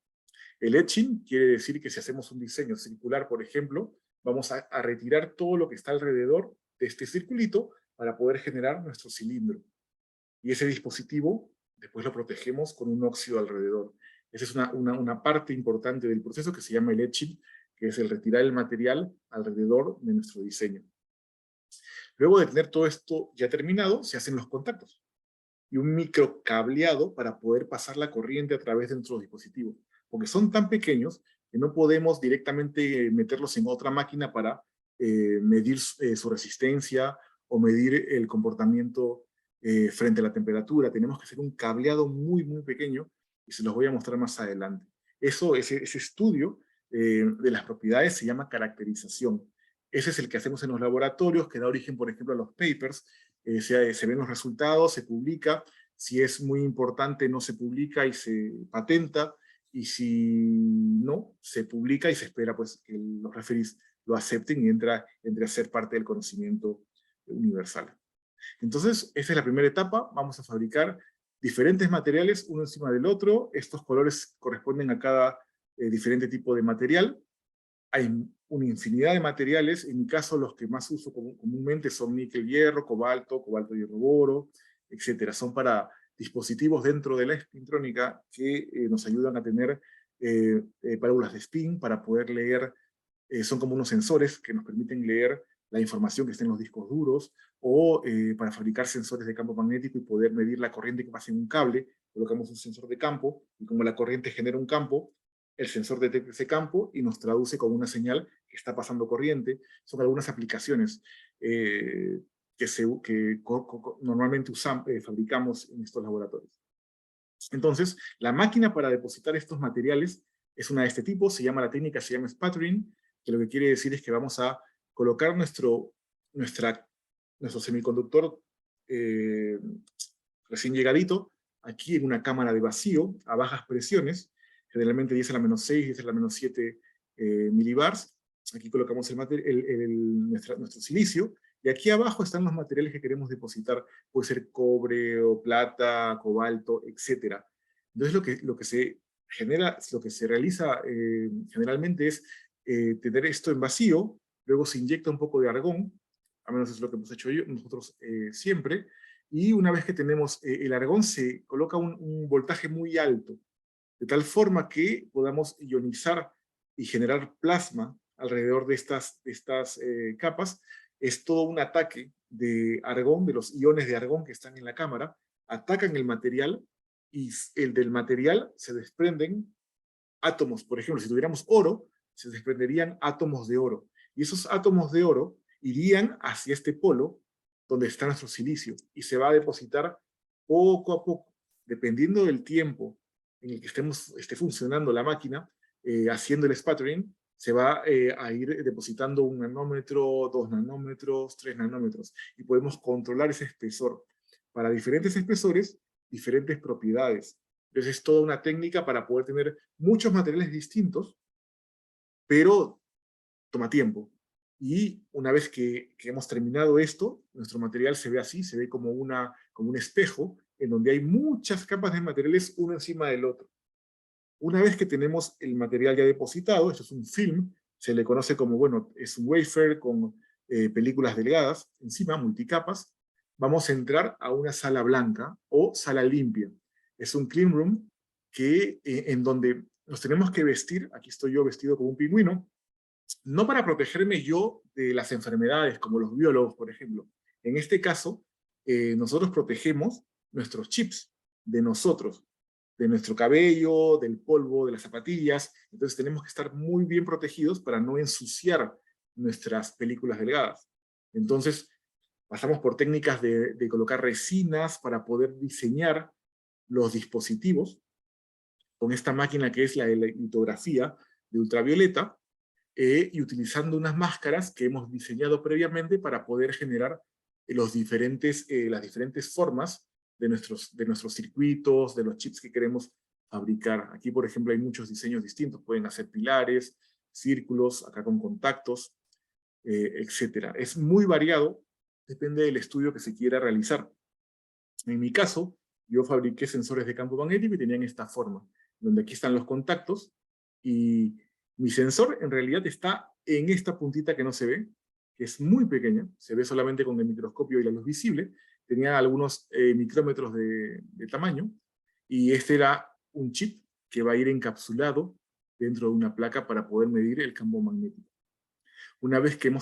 [SPEAKER 1] El etching quiere decir que si hacemos un diseño circular, por ejemplo, vamos a retirar todo lo que está alrededor de este circulito para poder generar nuestro cilindro. Y ese dispositivo después lo protegemos con un óxido alrededor. Esa es una parte importante del proceso que se llama el etching, que es el retirar el material alrededor de nuestro diseño. Luego de tener todo esto ya terminado, se hacen los contactos y un microcableado para poder pasar la corriente a través de nuestros dispositivos, porque son tan pequeños que no podemos directamente meterlos en otra máquina para medir su resistencia o medir el comportamiento frente a la temperatura. Tenemos que hacer un cableado muy pequeño, y se los voy a mostrar más adelante. Ese estudio de las propiedades se llama caracterización. Ese es el que hacemos en los laboratorios, que da origen, por ejemplo, a los papers, se ven los resultados, se publica. Si es muy importante, no se publica y se patenta. Y si no, se publica y se espera pues, que los referees lo acepten y entre a ser parte del conocimiento universal. Entonces, esa es la primera etapa. Vamos a fabricar diferentes materiales uno encima del otro. Estos colores corresponden a cada diferente tipo de material. Hay una infinidad de materiales. En mi caso, los que más uso comúnmente son níquel, hierro, cobalto, hierro, boro, etc. Son para dispositivos dentro de la espintrónica que nos ayudan a tener válvulas de spin para poder leer. Son como unos sensores que nos permiten leer la información que está en los discos duros, o para fabricar sensores de campo magnético y poder medir la corriente que pasa en un cable, colocamos un sensor de campo, y como la corriente genera un campo, el sensor detecta ese campo y nos traduce con una señal que está pasando corriente. Son algunas aplicaciones que normalmente fabricamos en estos laboratorios. Entonces, la máquina para depositar estos materiales es una de este tipo, se llama sputtering, que lo que quiere decir es que vamos a colocar nuestro semiconductor recién llegadito aquí en una cámara de vacío a bajas presiones, generalmente 10 a la menos 6, 10 a la menos 7 milibars. Aquí colocamos nuestro silicio, y aquí abajo están los materiales que queremos depositar. Puede ser cobre o plata, cobalto, etc. Entonces lo que se realiza generalmente es tener esto en vacío, luego se inyecta un poco de argón, al menos es lo que hemos hecho nosotros siempre, y una vez que tenemos el argón se coloca un voltaje muy alto, de tal forma que podamos ionizar y generar plasma alrededor de estas capas. Es todo un ataque de argón, de los iones de argón que están en la cámara, atacan el material, y del material se desprenden átomos. Por ejemplo, si tuviéramos oro, se desprenderían átomos de oro, y esos átomos de oro irían hacia este polo donde está nuestro silicio, y se va a depositar poco a poco, dependiendo del tiempo en el que esté funcionando la máquina, haciendo el sputtering, se va a ir depositando 1 nanómetro, 2 nanómetros, 3 nanómetros, y podemos controlar ese espesor. Para diferentes espesores, diferentes propiedades. Entonces es toda una técnica para poder tener muchos materiales distintos, pero toma tiempo. Y una vez que hemos terminado esto, nuestro material se ve así, se ve como un espejo, en donde hay muchas capas de materiales uno encima del otro. Una vez que tenemos el material ya depositado, esto es un film, se le conoce como, bueno, es un wafer con películas delgadas, encima, multicapas, vamos a entrar a una sala blanca o sala limpia. Es un clean room en donde nos tenemos que vestir. Aquí estoy yo vestido como un pingüino, no para protegerme yo de las enfermedades, como los biólogos, por ejemplo. En este caso, nosotros protegemos nuestros chips de nosotros, de nuestro cabello, del polvo, de las zapatillas. Entonces tenemos que estar muy bien protegidos para no ensuciar nuestras películas delgadas. Entonces pasamos por técnicas de colocar resinas para poder diseñar los dispositivos con esta máquina que es la litografía de ultravioleta, y utilizando unas máscaras que hemos diseñado previamente para poder generar las diferentes formas de nuestros circuitos, de los chips que queremos fabricar. Aquí, por ejemplo, hay muchos diseños distintos. Pueden hacer pilares, círculos, acá con contactos, etc. Es muy variado, depende del estudio que se quiera realizar. En mi caso, yo fabriqué sensores de campo magnético y tenían esta forma, donde aquí están los contactos, y mi sensor en realidad está en esta puntita que no se ve, que es muy pequeña, se ve solamente con el microscopio y la luz visible. Tenía algunos micrómetros de tamaño, y este era un chip que va a ir encapsulado dentro de una placa para poder medir el campo magnético. Una vez que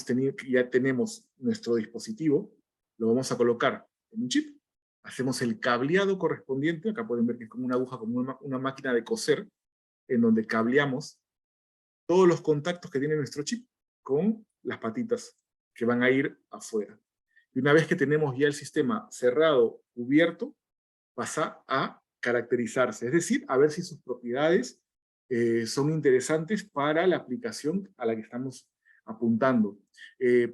[SPEAKER 1] ya tenemos nuestro dispositivo, lo vamos a colocar en un chip, hacemos el cableado correspondiente. Acá pueden ver que es como una aguja, como una máquina de coser, en donde cableamos todos los contactos que tiene nuestro chip con las patitas que van a ir afuera. Y una vez que tenemos ya el sistema cerrado, cubierto, pasa a caracterizarse, es decir, a ver si sus propiedades son interesantes para la aplicación a la que estamos apuntando.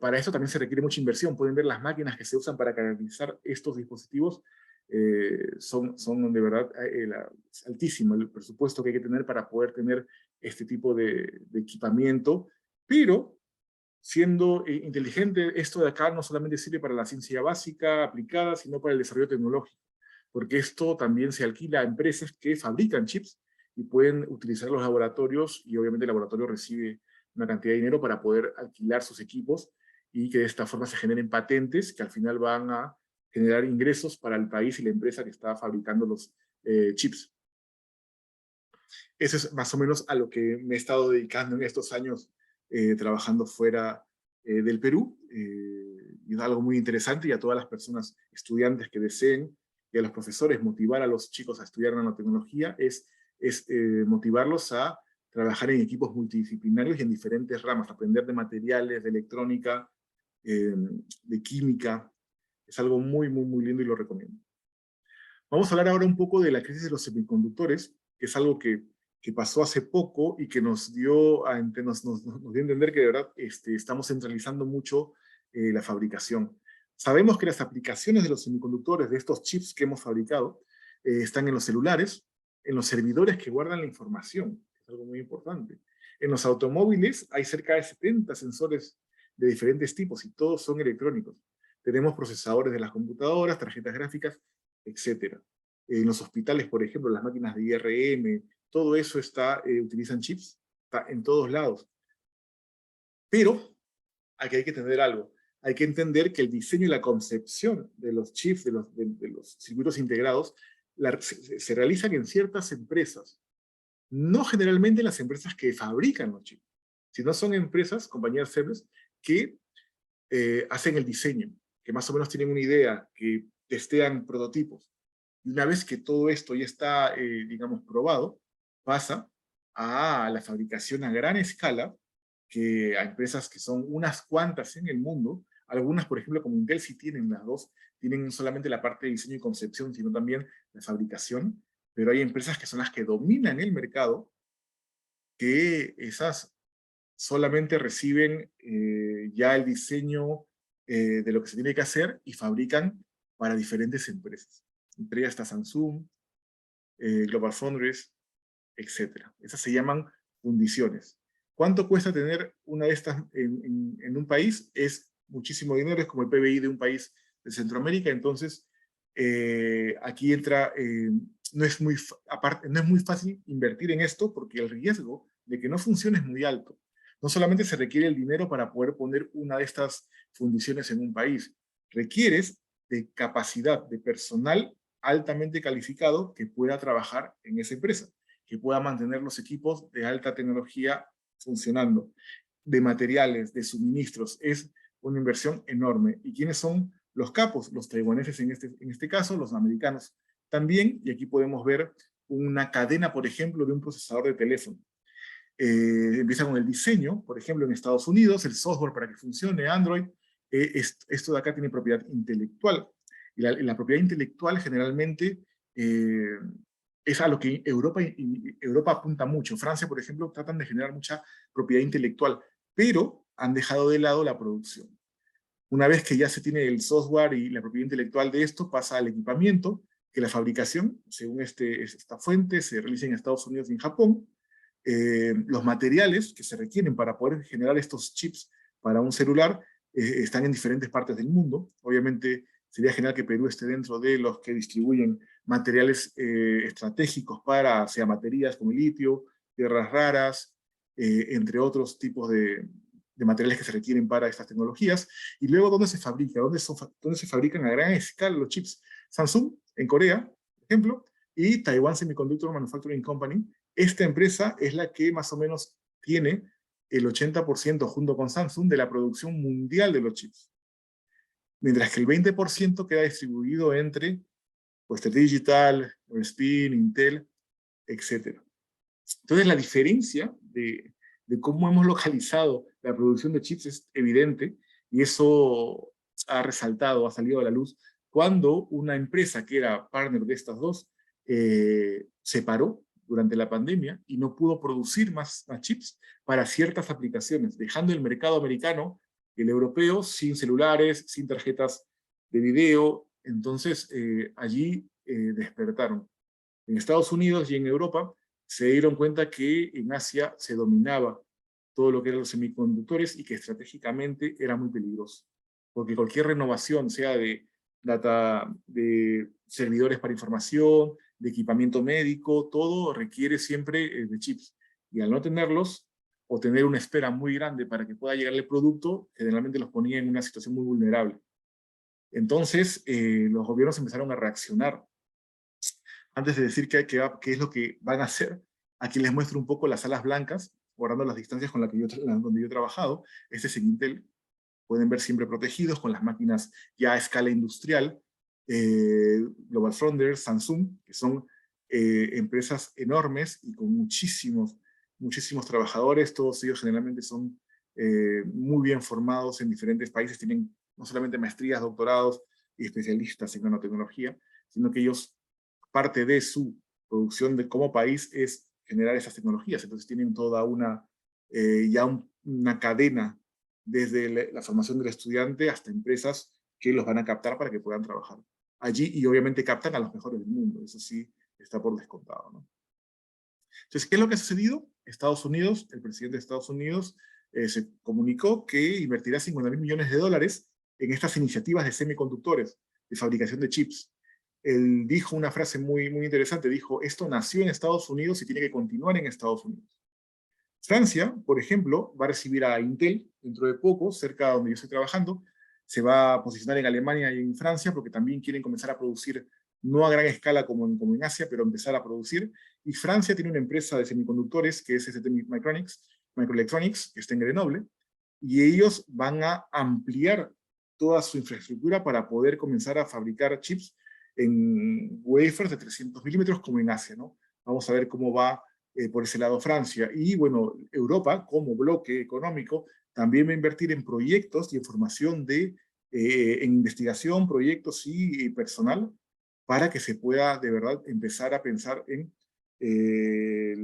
[SPEAKER 1] Para eso también se requiere mucha inversión. Pueden ver las máquinas que se usan para canalizar estos dispositivos. Son de verdad es altísimo el presupuesto que hay que tener para poder tener este tipo de equipamiento, pero siendo inteligente, esto de acá no solamente sirve para la ciencia básica aplicada, sino para el desarrollo tecnológico, porque esto también se alquila a empresas que fabrican chips y pueden utilizar los laboratorios, y obviamente el laboratorio recibe una cantidad de dinero para poder alquilar sus equipos y que de esta forma se generen patentes que al final van a generar ingresos para el país y la empresa que está fabricando los chips. Eso es más o menos a lo que me he estado dedicando en estos años trabajando fuera del Perú. Y es algo muy interesante, y a todas las personas, estudiantes que deseen, y a los profesores, motivar a los chicos a estudiar nanotecnología es motivarlos a trabajar en equipos multidisciplinarios y en diferentes ramas, aprender de materiales, de electrónica, de química. Es algo muy, muy, muy lindo y lo recomiendo. Vamos a hablar ahora un poco de la crisis de los semiconductores, que es algo que pasó hace poco y que nos dio a entender que de verdad estamos centralizando mucho la fabricación. Sabemos que las aplicaciones de los semiconductores, de estos chips que hemos fabricado, están en los celulares, en los servidores que guardan la información, es algo muy importante. En los automóviles hay cerca de 70 sensores de diferentes tipos y todos son electrónicos. Tenemos procesadores de las computadoras, tarjetas gráficas, etcétera. En los hospitales, por ejemplo, las máquinas de IRM, todo eso utilizan chips, está en todos lados. Pero aquí hay que entender algo. Hay que entender que el diseño y la concepción de los chips, de los circuitos integrados, se realizan en ciertas empresas. No generalmente en las empresas que fabrican los chips, sino son empresas, compañías servers, que hacen el diseño, que más o menos tienen una idea, que testean prototipos. Y una vez que todo esto ya está, digamos, probado, pasa a la fabricación a gran escala, que a empresas que son unas cuantas en el mundo. Algunas, por ejemplo, como Intel, sí tienen las dos, tienen no solamente la parte de diseño y concepción, sino también la fabricación, pero hay empresas que son las que dominan el mercado, que esas solamente reciben ya el diseño de lo que se tiene que hacer y fabrican para diferentes empresas. Entre ellas está Samsung, GlobalFoundries, etc. Esas se llaman fundiciones. ¿Cuánto cuesta tener una de estas en un país? Es muchísimo dinero, es como el PBI de un país de Centroamérica. Entonces, aquí entra, no es muy fácil invertir en esto, porque el riesgo de que no funcione es muy alto. No solamente se requiere el dinero para poder poner una de estas fundiciones en un país, requieres de capacidad de personal altamente calificado que pueda trabajar en esa empresa, que pueda mantener los equipos de alta tecnología funcionando, de materiales, de suministros. Es una inversión enorme. ¿Y quiénes son los capos? Los taiwaneses en este caso, los americanos también, y aquí podemos ver una cadena, por ejemplo, de un procesador de teléfono. Empieza con el diseño, por ejemplo, en Estados Unidos, el software para que funcione, Android. Esto de acá tiene propiedad intelectual. Y la propiedad intelectual generalmente es a lo que Europa apunta mucho. Francia, por ejemplo, tratan de generar mucha propiedad intelectual, pero han dejado de lado la producción. Una vez que ya se tiene el software y la propiedad intelectual de esto, pasa al equipamiento, que la fabricación, según esta fuente, se realiza en Estados Unidos y en Japón. Los materiales que se requieren para poder generar estos chips para un celular están en diferentes partes del mundo. Obviamente sería genial que Perú esté dentro de los que distribuyen materiales estratégicos para, sea baterías como el litio, tierras raras, entre otros tipos de materiales que se requieren para estas tecnologías. Y luego, ¿dónde se fabrica? ¿Dónde se fabrican a gran escala los chips? Samsung, en Corea, por ejemplo, y Taiwan Semiconductor Manufacturing Company. Esta empresa es la que más o menos tiene el 80% junto con Samsung de la producción mundial de los chips. Mientras que el 20% queda distribuido entre Western Digital, Spin, Intel, etc. Entonces la diferencia de cómo hemos localizado la producción de chips es evidente, y eso ha resaltado, ha salido a la luz, cuando una empresa que era partner de estas dos se paró durante la pandemia y no pudo producir más chips para ciertas aplicaciones, dejando el mercado americano, el europeo, sin celulares, sin tarjetas de video. Entonces, allí despertaron. En Estados Unidos y en Europa se dieron cuenta que en Asia se dominaba todo lo que eran los semiconductores y que estratégicamente era muy peligroso. Porque cualquier renovación, sea de data, de servidores para información, de equipamiento médico, todo requiere siempre de chips. Y al no tenerlos, o tener una espera muy grande para que pueda llegar el producto, generalmente los ponía en una situación muy vulnerable. Entonces, los gobiernos empezaron a reaccionar. Antes de decir qué es lo que van a hacer, aquí les muestro un poco las salas blancas, guardando las distancias con donde yo he trabajado. Este es en Intel. Pueden ver siempre protegidos con las máquinas ya a escala industrial. GlobalFoundries, Samsung, que son empresas enormes y con muchísimos trabajadores. Todos ellos generalmente son muy bien formados en diferentes países. Tienen no solamente maestrías, doctorados y especialistas en nanotecnología, sino que ellos, parte de su producción de como país es generar esas tecnologías. Entonces tienen toda una cadena desde la formación del estudiante hasta empresas que los van a captar para que puedan trabajar allí, y obviamente captan a los mejores del mundo. Eso sí está por descontado, ¿no? Entonces, ¿qué es lo que ha sucedido? Estados Unidos, el presidente de Estados Unidos se comunicó que invertirá $50.000 millones en estas iniciativas de semiconductores, de fabricación de chips. Él dijo una frase muy interesante, dijo: esto nació en Estados Unidos y tiene que continuar en Estados Unidos. Francia, por ejemplo, va a recibir a Intel dentro de poco, cerca de donde yo estoy trabajando. Se va a posicionar en Alemania y en Francia porque también quieren comenzar a producir, no a gran escala como en Asia, pero empezar a producir. Y Francia tiene una empresa de semiconductores que es ST Microelectronics, que está en Grenoble, y ellos van a ampliar toda su infraestructura para poder comenzar a fabricar chips en wafers de 300 milímetros como en Asia, ¿no? Vamos a ver cómo va por ese lado Francia. Y bueno, Europa, como bloque económico, también va a invertir en proyectos y en formación en investigación, proyectos y personal, para que se pueda de verdad empezar a pensar en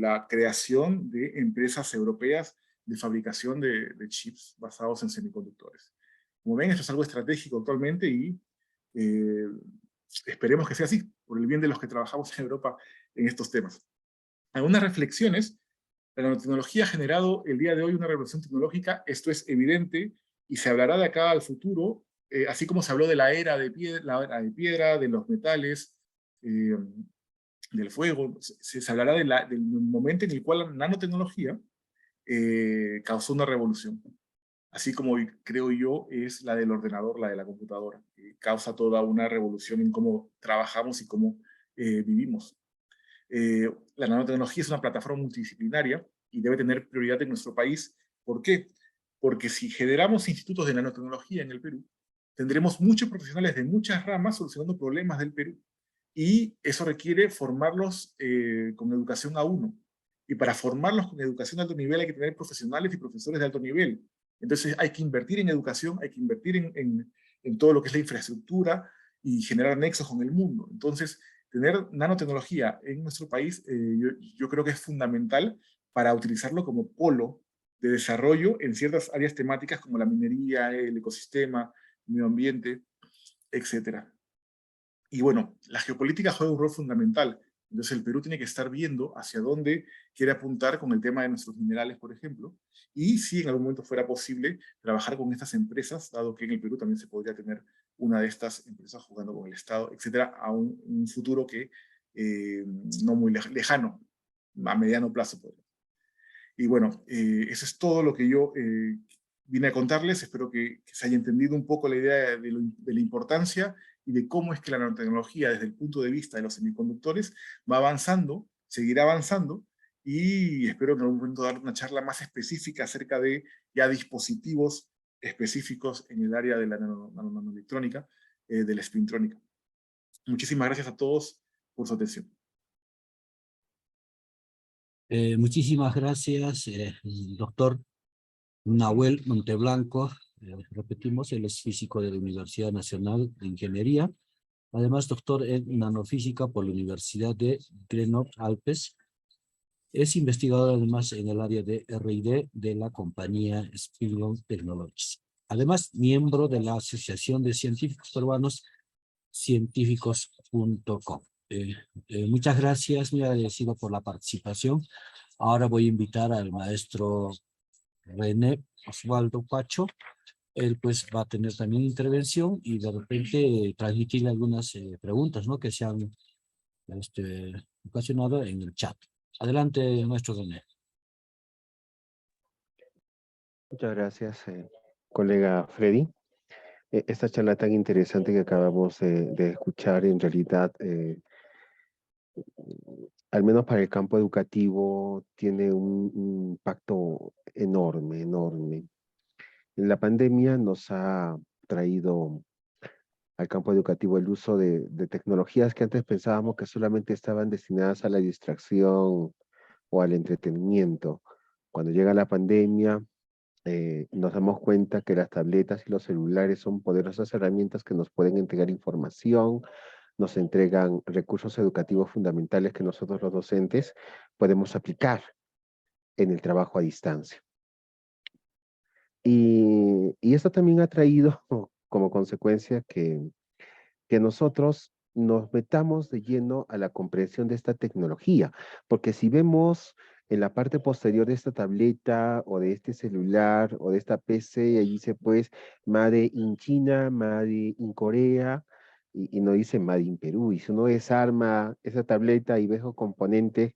[SPEAKER 1] la creación de empresas europeas de fabricación de chips basados en semiconductores. Como ven, esto es algo estratégico actualmente y esperemos que sea así, por el bien de los que trabajamos en Europa en estos temas. Algunas reflexiones. La nanotecnología ha generado el día de hoy una revolución tecnológica. Esto es evidente y se hablará de acá al futuro, así como se habló de la era de piedra, de los metales, del fuego. Se hablará del momento en el cual la nanotecnología causó una revolución. Así como creo yo es la del ordenador, la de la computadora, que causa toda una revolución en cómo trabajamos y cómo vivimos. La nanotecnología es una plataforma multidisciplinaria y debe tener prioridad en nuestro país. ¿Por qué? Porque si generamos institutos de nanotecnología en el Perú, tendremos muchos profesionales de muchas ramas solucionando problemas del Perú. Y eso requiere formarlos con educación A1. Y para formarlos con educación de alto nivel hay que tener profesionales y profesores de alto nivel. Entonces hay que invertir en educación, hay que invertir en todo lo que es la infraestructura y generar nexos con el mundo. Entonces, tener nanotecnología en nuestro país, yo creo que es fundamental para utilizarlo como polo de desarrollo en ciertas áreas temáticas como la minería, el ecosistema, el medio ambiente, etc. Y bueno, la geopolítica juega un rol fundamental. Entonces el Perú tiene que estar viendo hacia dónde quiere apuntar con el tema de nuestros minerales, por ejemplo, y si en algún momento fuera posible trabajar con estas empresas, dado que en el Perú también se podría tener una de estas empresas jugando con el Estado, etcétera, a un futuro que no muy lejano, a mediano plazo. Y bueno, eso es todo lo que yo vine a contarles. Espero que se haya entendido un poco la idea de la importancia y de cómo es que la nanotecnología, desde el punto de vista de los semiconductores, va avanzando, seguirá avanzando, y espero en algún momento dar una charla más específica acerca de ya dispositivos específicos en el área de la nanoelectrónica, de la espintrónica. Muchísimas gracias a todos por su atención.
[SPEAKER 2] Muchísimas gracias, doctor Nahuel Monteblanco. Repetimos, él es físico de la Universidad Nacional de Ingeniería. Además, doctor en nanofísica por la Universidad de Grenoble-Alpes. Es investigador además en el área de R&D de la compañía Spinlow Technologies. Además, miembro de la Asociación de Científicos Peruanos, científicos.com. Muchas gracias, muy agradecido por la participación. Ahora voy a invitar al maestro René Osvaldo Pacho. Él pues va a tener también intervención y de repente transmitirle algunas preguntas, ¿no? Que se han ocasionado en el chat. Adelante, maestro René.
[SPEAKER 3] Muchas gracias, colega Freddy. Esta charla tan interesante que acabamos de escuchar, en realidad, al menos para el campo educativo, tiene un impacto enorme, enorme. La pandemia nos ha traído al campo educativo el uso de tecnologías que antes pensábamos que solamente estaban destinadas a la distracción o al entretenimiento. Cuando llega la pandemia, nos damos cuenta que las tabletas y los celulares son poderosas herramientas que nos pueden entregar información, nos entregan recursos educativos fundamentales que nosotros los docentes podemos aplicar en el trabajo a distancia. Y esto también ha traído como consecuencia que nosotros nos metamos de lleno a la comprensión de esta tecnología, porque si vemos en la parte posterior de esta tableta o de este celular o de esta PC, ahí dice pues Made in China, Made in Corea, y no dice Made in Perú. Y si uno desarma esa tableta y ve los componentes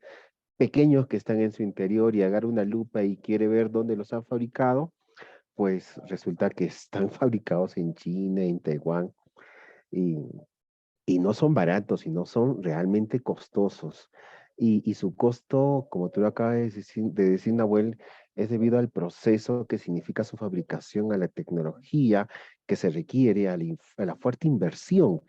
[SPEAKER 3] pequeños que están en su interior y agarra una lupa y quiere ver dónde los han fabricado, pues resulta que están fabricados en China, en Taiwán, y, y no son baratos, sino son realmente costosos. Y su costo, como tú lo acabas de decir, Nahuel, es debido al proceso que significa su fabricación, a la tecnología que se requiere, a la fuerte inversión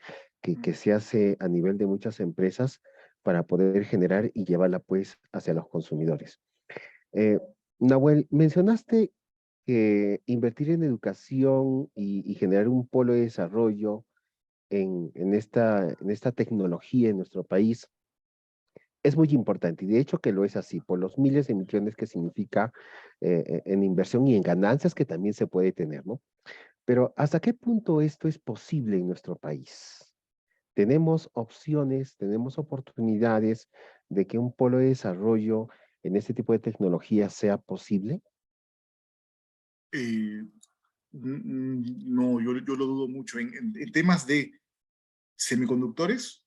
[SPEAKER 3] que se hace a nivel de muchas empresas para poder generar y llevarla pues hacia los consumidores. Eh, Nahuel, mencionaste que invertir en educación y generar un polo de desarrollo en esta tecnología en nuestro país es muy importante, y de hecho que lo es así, por los miles de millones que significa en inversión y en ganancias que también se puede tener, ¿no? Pero ¿hasta qué punto esto es posible en nuestro país? ¿Tenemos opciones, tenemos oportunidades de que un polo de desarrollo en este tipo de tecnología sea posible?
[SPEAKER 1] No, yo lo dudo mucho. En temas de semiconductores,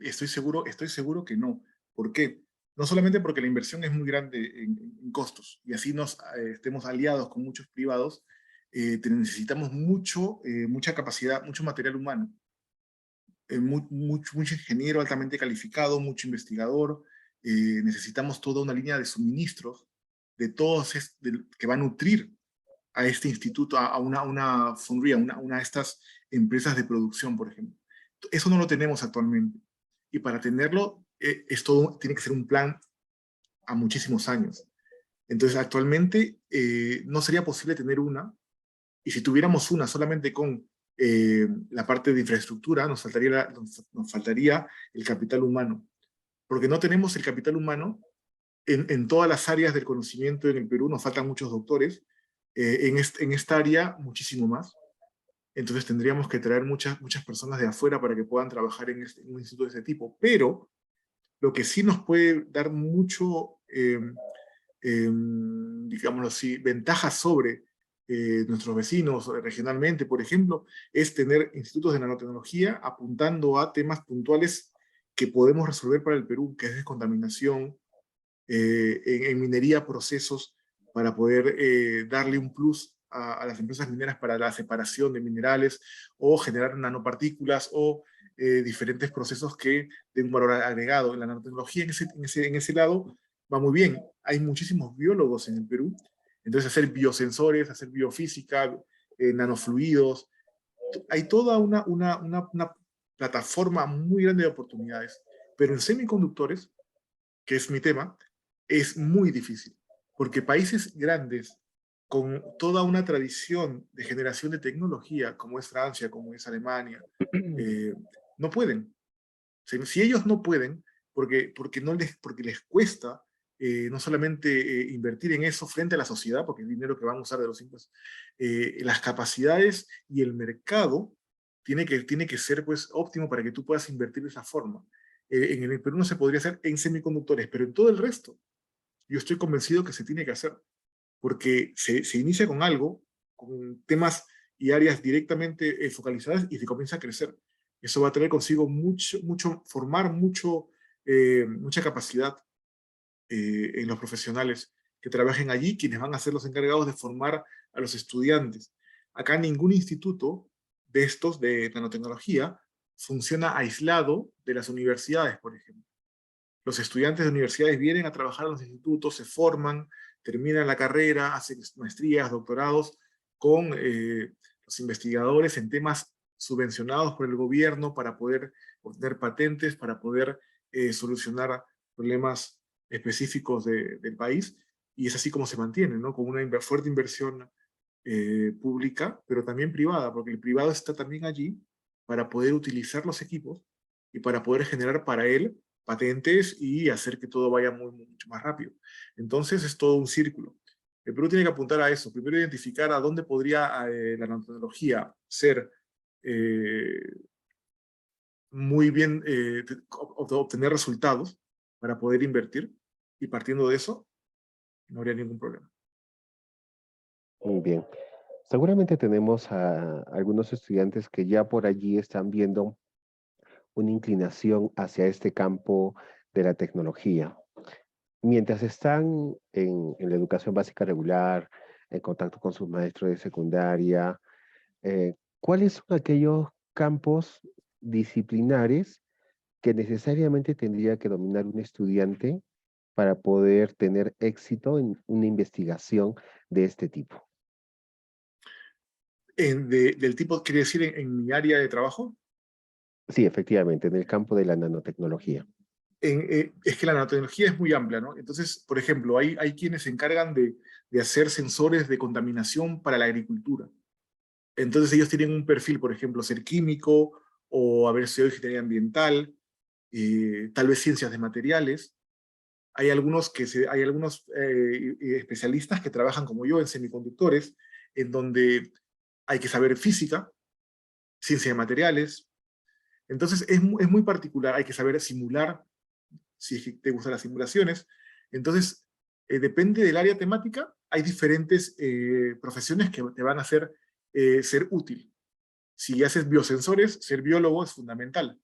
[SPEAKER 1] estoy seguro que no. ¿Por qué? No solamente porque la inversión es muy grande en costos y así nos estemos aliados con muchos privados, necesitamos mucha capacidad, mucho material humano, mucho ingeniero altamente calificado, mucho investigador, necesitamos toda una línea de suministros de todos que va a nutrir a este instituto, a una fondería, una de estas empresas de producción, por ejemplo. Eso no lo tenemos actualmente. Y para tenerlo, tiene que ser un plan a muchísimos años. Entonces, actualmente no sería posible tener una, y si tuviéramos una solamente con la parte de infraestructura, nos faltaría el capital humano, porque no tenemos el capital humano en todas las áreas del conocimiento en el Perú, nos faltan muchos doctores, en esta área muchísimo más. Entonces tendríamos que traer muchas personas de afuera para que puedan trabajar en un instituto de ese tipo. Pero lo que sí nos puede dar mucho, digámoslo así, ventaja sobre nuestros vecinos regionalmente, por ejemplo, es tener institutos de nanotecnología apuntando a temas puntuales que podemos resolver para el Perú, que es descontaminación, en minería, procesos para poder darle un plus a las empresas mineras para la separación de minerales o generar nanopartículas o diferentes procesos que den un valor agregado. En la nanotecnología, en ese lado, va muy bien. Hay muchísimos biólogos en el Perú, entonces hacer biosensores, hacer biofísica, nanofluidos, hay toda una plataforma muy grande de oportunidades. Pero en semiconductores, que es mi tema, es muy difícil, porque países grandes con toda una tradición de generación de tecnología, como es Francia, como es Alemania, eh, no pueden. Si ellos no pueden, porque les cuesta no solamente invertir en eso frente a la sociedad, porque es dinero que van a usar de los impuestos, las capacidades y el mercado tiene que ser pues óptimo para que tú puedas invertir de esa forma. En el Perú no se podría hacer en semiconductores, pero en todo el resto, yo estoy convencido que se tiene que hacer, porque se inicia con algo, con temas y áreas directamente focalizadas y se comienza a crecer. Eso va a traer consigo formar mucha capacidad en los profesionales que trabajen allí, quienes van a ser los encargados de formar a los estudiantes. Acá ningún instituto de estos de nanotecnología funciona aislado de las universidades, por ejemplo. Los estudiantes de universidades vienen a trabajar a los institutos, se forman, terminan la carrera, hacen maestrías, doctorados con los investigadores en temas subvencionados por el gobierno para poder obtener patentes, para poder solucionar problemas específicos del país, y es así como se mantiene, ¿no? Con una fuerte inversión pública, pero también privada, porque el privado está también allí para poder utilizar los equipos y para poder generar para él patentes y hacer que todo vaya mucho más rápido. Entonces es todo un círculo. El Perú tiene que apuntar a eso. Primero identificar a dónde podría la nanotecnología ser muy bien, obtener resultados para poder invertir, y partiendo de eso no habría ningún problema.
[SPEAKER 3] Muy bien. Seguramente tenemos a algunos estudiantes que ya por allí están viendo una inclinación hacia este campo de la tecnología. Mientras están en la educación básica regular, en contacto con sus maestros de secundaria, ¿cuáles son aquellos campos disciplinares que necesariamente tendría que dominar un estudiante para poder tener éxito en una investigación de este tipo?
[SPEAKER 1] Del tipo, quiere decir, en mi área de trabajo,
[SPEAKER 3] Sí, efectivamente, en el campo de la nanotecnología.
[SPEAKER 1] es que la nanotecnología es muy amplia, ¿no? Entonces, por ejemplo, hay quienes se encargan de hacer sensores de contaminación para la agricultura. Entonces ellos tienen un perfil, por ejemplo, ser químico o haber sido ingeniería ambiental, tal vez ciencias de materiales. Hay algunos especialistas que trabajan como yo en semiconductores, en donde hay que saber física, ciencia de materiales. Entonces es muy particular, hay que saber simular, si es que te gustan las simulaciones. Entonces, depende del área temática, hay diferentes profesiones que te van a hacer ser útil. Si haces biosensores, ser biólogo es fundamental,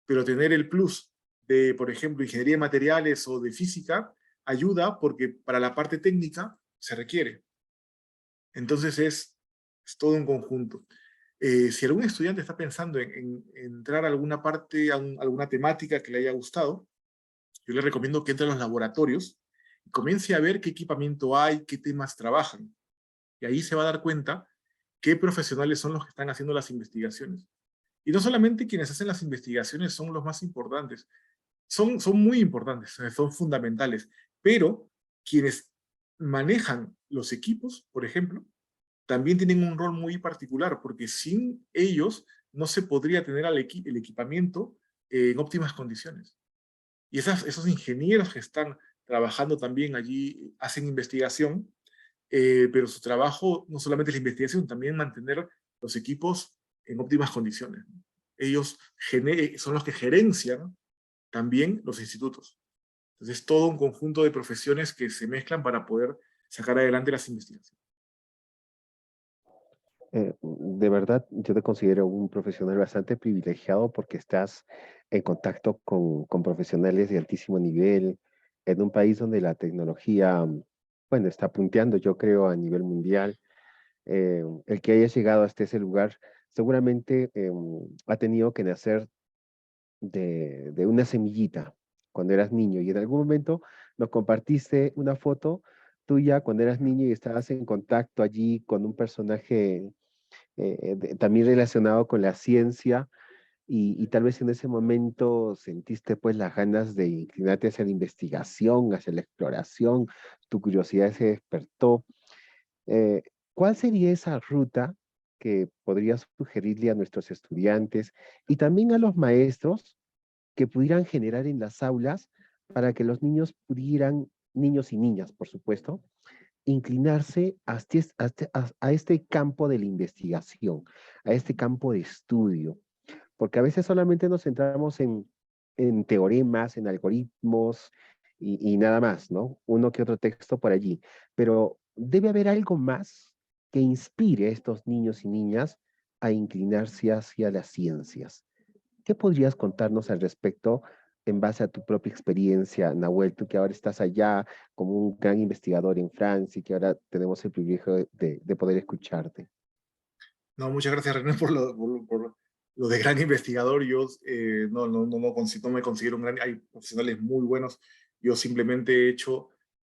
[SPEAKER 1] pero tener el plus de, por ejemplo, ingeniería de materiales o de física, ayuda porque para la parte técnica se requiere. Entonces es todo un conjunto. Si algún estudiante está pensando en entrar a alguna parte, alguna temática que le haya gustado, yo le recomiendo que entre a los laboratorios y comience a ver qué equipamiento hay, qué temas trabajan. Y ahí se va a dar cuenta qué profesionales son los que están haciendo las investigaciones. Y no solamente quienes hacen las investigaciones son los más importantes, son muy importantes, son fundamentales, pero quienes manejan los equipos, por ejemplo, también tienen un rol muy particular, porque sin ellos no se podría tener el equipamiento en óptimas condiciones. Y esos ingenieros que están trabajando también allí hacen investigación, pero su trabajo no solamente es la investigación, también mantener los equipos en óptimas condiciones. Ellos son los que gerencian también los institutos. Entonces, es todo un conjunto de profesiones que se mezclan para poder sacar adelante las investigaciones.
[SPEAKER 3] De verdad, yo te considero un profesional bastante privilegiado porque estás en contacto con profesionales de altísimo nivel en un país donde la tecnología, bueno, está punteando, yo creo, a nivel mundial. El que hayas llegado hasta ese lugar seguramente ha tenido que nacer de una semillita cuando eras niño y en algún momento nos compartiste una foto tuya cuando eras niño y estabas en contacto allí con un personaje también relacionado con la ciencia y tal vez en ese momento sentiste pues las ganas de inclinarte hacia la investigación, hacia la exploración, tu curiosidad se despertó. Eh, ¿Cuál sería esa ruta que podrías sugerirle a nuestros estudiantes y también a los maestros que pudieran generar en las aulas para que los niños pudieran, niños y niñas, por supuesto, inclinarse a este campo de la investigación, a este campo de estudio, porque a veces solamente nos centramos en teoremas, en algoritmos y nada más, ¿no? Uno que otro texto por allí, pero debe haber algo más que inspire a estos niños y niñas a inclinarse hacia las ciencias. ¿Qué podrías contarnos al respecto en base a tu propia experiencia, Nahuel, tú que ahora estás allá como un gran investigador en Francia y que ahora tenemos el privilegio de poder escucharte?
[SPEAKER 1] No, muchas gracias, René, por lo de gran investigador. Yo no me considero un gran... Hay profesionales muy buenos. Yo simplemente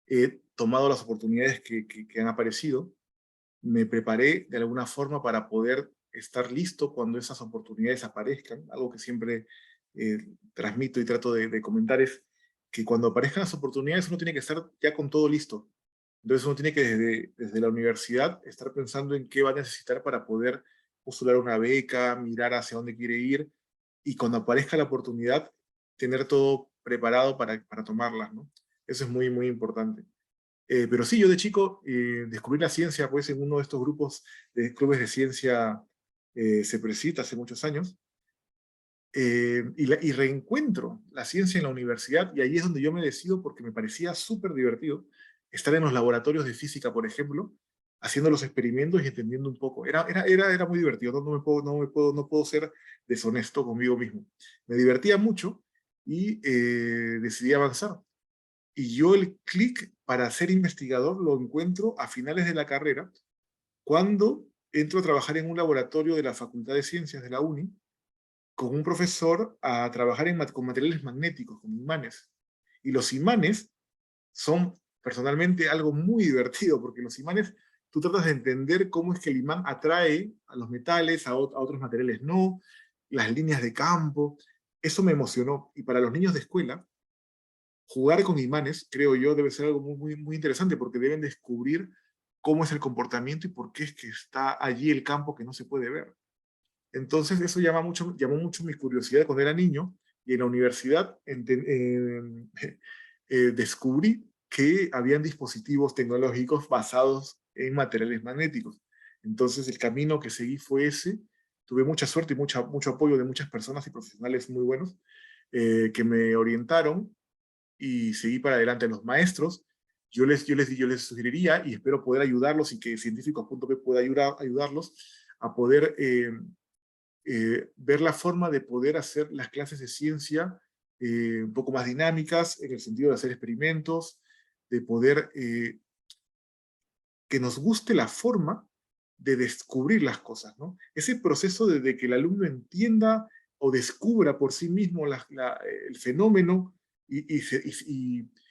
[SPEAKER 1] he tomado las oportunidades que han aparecido. Me preparé de alguna forma para poder estar listo cuando esas oportunidades aparezcan. Algo que siempre transmito y trato de comentar es que cuando aparezcan las oportunidades uno tiene que estar ya con todo listo. Entonces uno tiene que desde la universidad estar pensando en qué va a necesitar para poder postular una beca, mirar hacia dónde quiere ir y cuando aparezca la oportunidad tener todo preparado para tomarlas, ¿no? Eso es muy, muy importante. Pero sí, yo de chico descubrí la ciencia pues en uno de estos grupos de clubes de ciencia CEPRESIT hace muchos años y reencuentro la ciencia en la universidad y ahí es donde yo me decido porque me parecía súper divertido estar en los laboratorios de física, por ejemplo, haciendo los experimentos y entendiendo un poco. Era muy divertido, no puedo ser deshonesto conmigo mismo. Me divertía mucho y decidí avanzar. Y yo el clic para ser investigador lo encuentro a finales de la carrera, cuando entro a trabajar en un laboratorio de la Facultad de Ciencias de la UNI, con un profesor a trabajar con materiales magnéticos, con imanes. Y los imanes son personalmente algo muy divertido, porque los imanes, tú tratas de entender cómo es que el imán atrae a los metales, a otros materiales no, las líneas de campo. Eso me emocionó. Y para los niños de escuela, jugar con imanes, creo yo, debe ser algo muy, muy, muy interesante, porque deben descubrir cómo es el comportamiento y por qué es que está allí el campo que no se puede ver. Entonces eso llamó mucho mi curiosidad cuando era niño, y en la universidad descubrí que habían dispositivos tecnológicos basados en materiales magnéticos. Entonces el camino que seguí fue ese. Tuve mucha suerte y mucho apoyo de muchas personas y profesionales muy buenos que me orientaron y seguí para adelante. Los maestros, yo les sugeriría y espero poder ayudarlos y que científicos.p pueda ayudarlos a poder ver la forma de poder hacer las clases de ciencia un poco más dinámicas, en el sentido de hacer experimentos, de poder que nos guste la forma de descubrir las cosas, ¿no? Ese proceso de que el alumno entienda o descubra por sí mismo el fenómeno y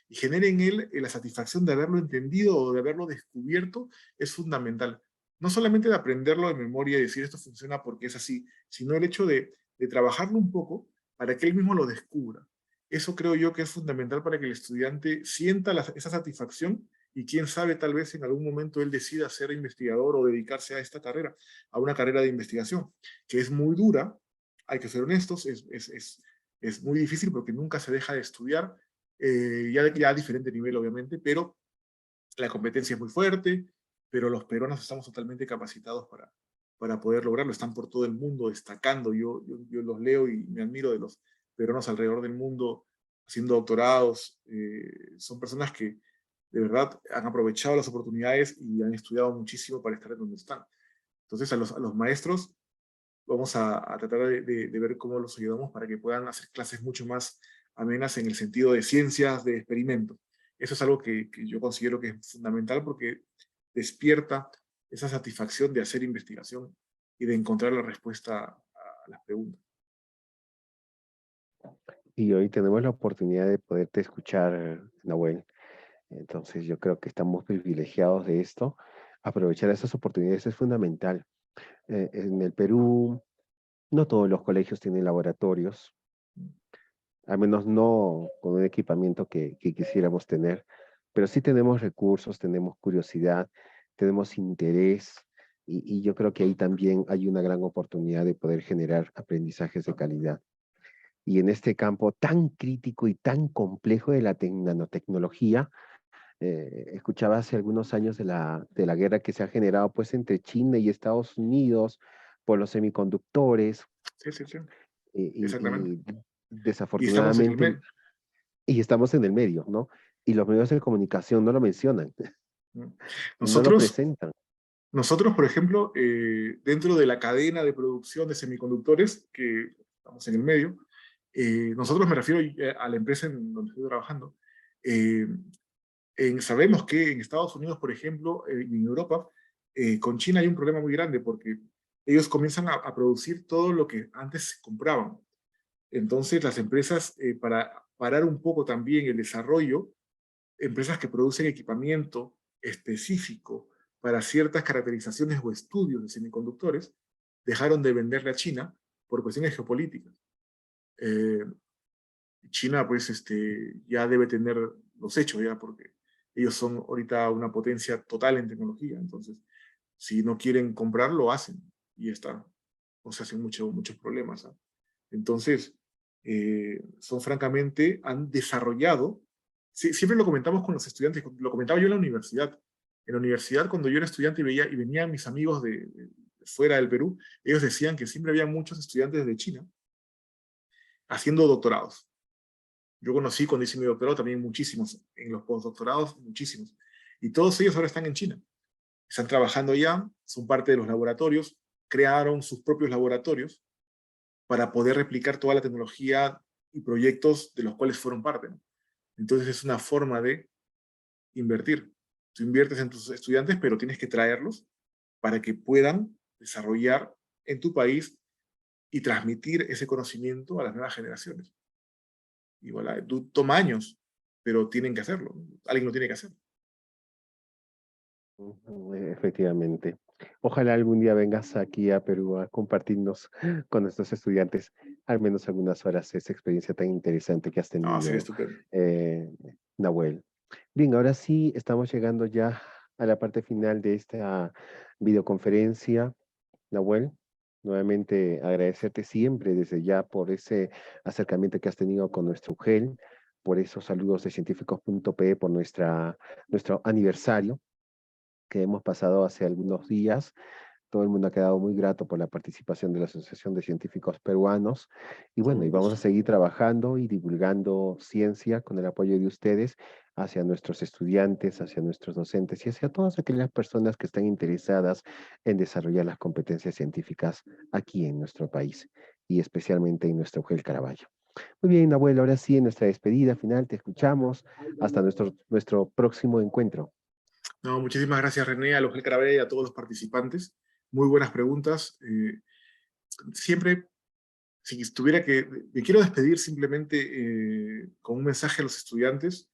[SPEAKER 1] genere en él la satisfacción de haberlo entendido o de haberlo descubierto es fundamental. No solamente de aprenderlo de memoria y decir esto funciona porque es así, sino el hecho de trabajarlo un poco para que él mismo lo descubra. Eso creo yo que es fundamental para que el estudiante sienta esa satisfacción y quién sabe, tal vez en algún momento él decida ser investigador o dedicarse a esta carrera, a una carrera de investigación, que es muy dura, hay que ser honestos, es muy difícil porque nunca se deja de estudiar, ya a diferente nivel obviamente, pero la competencia es muy fuerte, pero los peruanos estamos totalmente capacitados para poder lograrlo, están por todo el mundo destacando, yo los leo y me admiro de los peruanos alrededor del mundo haciendo doctorados, son personas que de verdad han aprovechado las oportunidades y han estudiado muchísimo para estar en donde están. Entonces a los maestros vamos a tratar de ver cómo los ayudamos para que puedan hacer clases mucho más amenas en el sentido de ciencias, de experimento. Eso es algo que yo considero que es fundamental porque despierta esa satisfacción de hacer investigación y de encontrar la respuesta a las preguntas.
[SPEAKER 3] Y hoy tenemos la oportunidad de poderte escuchar, Nahuel. Entonces yo creo que estamos privilegiados de esto. Aprovechar esas oportunidades es fundamental. En el Perú, no todos los colegios tienen laboratorios, al menos no con un equipamiento que quisiéramos tener, pero sí tenemos recursos, tenemos curiosidad, tenemos interés y yo creo que ahí también hay una gran oportunidad de poder generar aprendizajes de calidad. Y en este campo tan crítico y tan complejo de la nanotecnología, escuchaba hace algunos años de la guerra que se ha generado pues entre China y Estados Unidos por los semiconductores
[SPEAKER 1] Sí, sí, sí, exactamente.
[SPEAKER 3] y
[SPEAKER 1] Y estamos en el
[SPEAKER 3] desafortunadamente,
[SPEAKER 1] medio.
[SPEAKER 3] y estamos en el medio, ¿no? Y los medios de comunicación no lo mencionan, no lo
[SPEAKER 1] Nosotros,
[SPEAKER 3] presentan.
[SPEAKER 1] nosotros, por ejemplo, dentro de la cadena de producción de semiconductores, que estamos en el medio, nosotros me refiero a la empresa en donde estoy trabajando, eh, sabemos que en Estados Unidos, por ejemplo, y en Europa, con China hay un problema muy grande porque ellos comienzan a producir todo lo que antes compraban. Entonces, las empresas, para parar un poco también el desarrollo, empresas que producen equipamiento específico para ciertas caracterizaciones o estudios de semiconductores, dejaron de venderle a China por cuestiones geopolíticas. Eh, China, pues, ya debe tener los hechos, ya, porque ellos son ahorita una potencia total en tecnología. Entonces, si no quieren comprar, lo hacen y ya está. O se hacen muchos problemas. ¿Ah? Entonces, son francamente, han desarrollado, siempre lo comentamos con los estudiantes, lo comentaba yo en la universidad. En la universidad, cuando yo era estudiante y venían mis amigos de fuera del Perú, ellos decían que siempre había muchos estudiantes de China haciendo doctorados. Yo conocí cuando hice mi doctorado también muchísimos, en los postdoctorados muchísimos. Y todos ellos ahora están en China. Están trabajando ya, son parte de los laboratorios, crearon sus propios laboratorios para poder replicar toda la tecnología y proyectos de los cuales fueron parte, ¿no? Entonces es una forma de invertir. Tú inviertes en tus estudiantes, pero tienes que traerlos para que puedan desarrollar en tu país y transmitir ese conocimiento a las nuevas generaciones. Y voilà, toma años, pero tienen que hacerlo, ¿no? Alguien lo tiene que hacer.
[SPEAKER 3] Efectivamente. Ojalá algún día vengas aquí a Perú a compartirnos con nuestros estudiantes al menos algunas horas esa experiencia tan interesante que has
[SPEAKER 1] No, sería
[SPEAKER 3] tenido,
[SPEAKER 1] estupendo.
[SPEAKER 3] eh, Nahuel. Bien, ahora sí estamos llegando ya a la parte final de esta videoconferencia, Nahuel. Nuevamente agradecerte siempre desde ya por ese acercamiento que has tenido con nuestro UGEL, por esos saludos de científicos.pe, por nuestro aniversario que hemos pasado hace algunos días. Todo el mundo ha quedado muy grato por la participación de la Asociación de Científicos Peruanos. Y
[SPEAKER 1] Con
[SPEAKER 3] bueno, y
[SPEAKER 1] un
[SPEAKER 3] vamos
[SPEAKER 1] gusto.
[SPEAKER 3] a seguir trabajando y divulgando ciencia con el apoyo de ustedes hacia nuestros estudiantes, hacia nuestros docentes y hacia todas aquellas personas que están interesadas en desarrollar las competencias científicas aquí en nuestro país y especialmente en nuestro UGEL Caraballo. Muy bien, abuelo, ahora sí, en nuestra despedida final te escuchamos. Hasta nuestro próximo encuentro.
[SPEAKER 1] No, muchísimas gracias, René, a Logel Carabé y a todos los participantes. Muy buenas preguntas. Siempre, si estuviera que, me quiero despedir simplemente con un mensaje a los estudiantes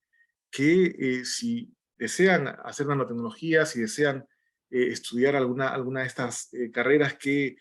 [SPEAKER 1] que si desean hacer nanotecnología, si desean estudiar alguna de estas carreras que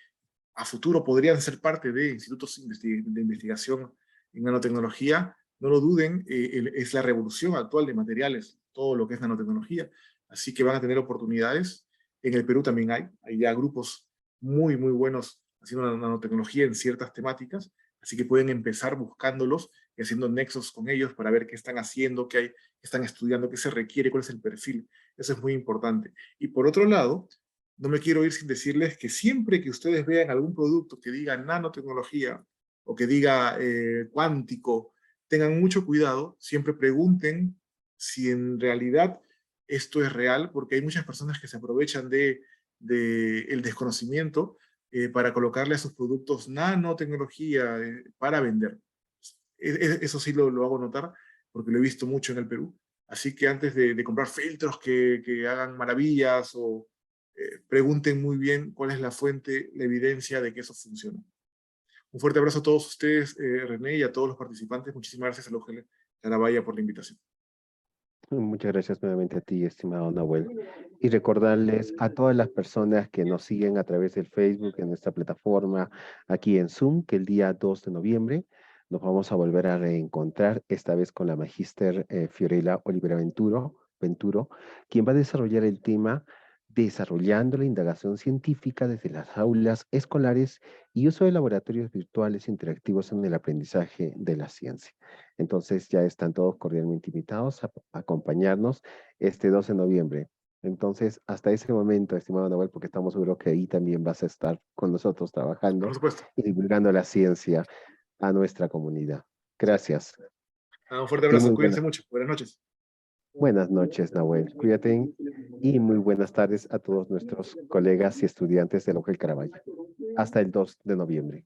[SPEAKER 1] a futuro podrían ser parte de institutos de investigación en nanotecnología, no lo duden, es la revolución actual de materiales, todo lo que es nanotecnología, así que van a tener oportunidades. En el Perú también hay ya grupos muy buenos haciendo nanotecnología en ciertas temáticas, así que pueden empezar buscándolos y haciendo nexos con ellos para ver qué están haciendo, qué están estudiando, qué se requiere, cuál es el perfil. Eso es muy importante. Y por otro lado, no me quiero ir sin decirles que siempre que ustedes vean algún producto que diga nanotecnología o que diga cuántico, tengan mucho cuidado, siempre pregunten si en realidad esto es real, porque hay muchas personas que se aprovechan de el desconocimiento para colocarle a sus productos nanotecnología para vender. Eso sí lo hago notar, porque lo he visto mucho en el Perú. Así que antes de comprar filtros que hagan maravillas o pregunten muy bien cuál es la fuente, la evidencia de que eso funciona. Un fuerte abrazo a todos ustedes, René, y a todos los participantes. Muchísimas gracias a Logel Carabaya por la invitación.
[SPEAKER 3] Muchas gracias nuevamente a ti, estimado Nahuel. Y recordarles a todas las personas que nos siguen a través del Facebook, en nuestra plataforma, aquí en Zoom, que el día 2 de noviembre nos vamos a volver a reencontrar, esta vez con la magíster Fiorella Olivera Venturo, quien va a desarrollar el tema desarrollando la indagación científica desde las aulas escolares y uso de laboratorios virtuales interactivos en el aprendizaje de la ciencia. Entonces ya están todos cordialmente invitados a acompañarnos este 12 de noviembre. Entonces, hasta ese momento, estimado Nahuel, porque estamos seguros que ahí también vas a estar con nosotros trabajando
[SPEAKER 1] Por supuesto.
[SPEAKER 3] y divulgando la ciencia a nuestra comunidad. Gracias.
[SPEAKER 1] Un fuerte
[SPEAKER 3] Y
[SPEAKER 1] abrazo,
[SPEAKER 3] muy
[SPEAKER 1] cuídense mucho. Buenas noches.
[SPEAKER 3] buenas noches, Nahuel. Cuídate y muy buenas tardes a todos nuestros colegas y estudiantes de la UGEL Caraballo. Hasta el 2 de noviembre.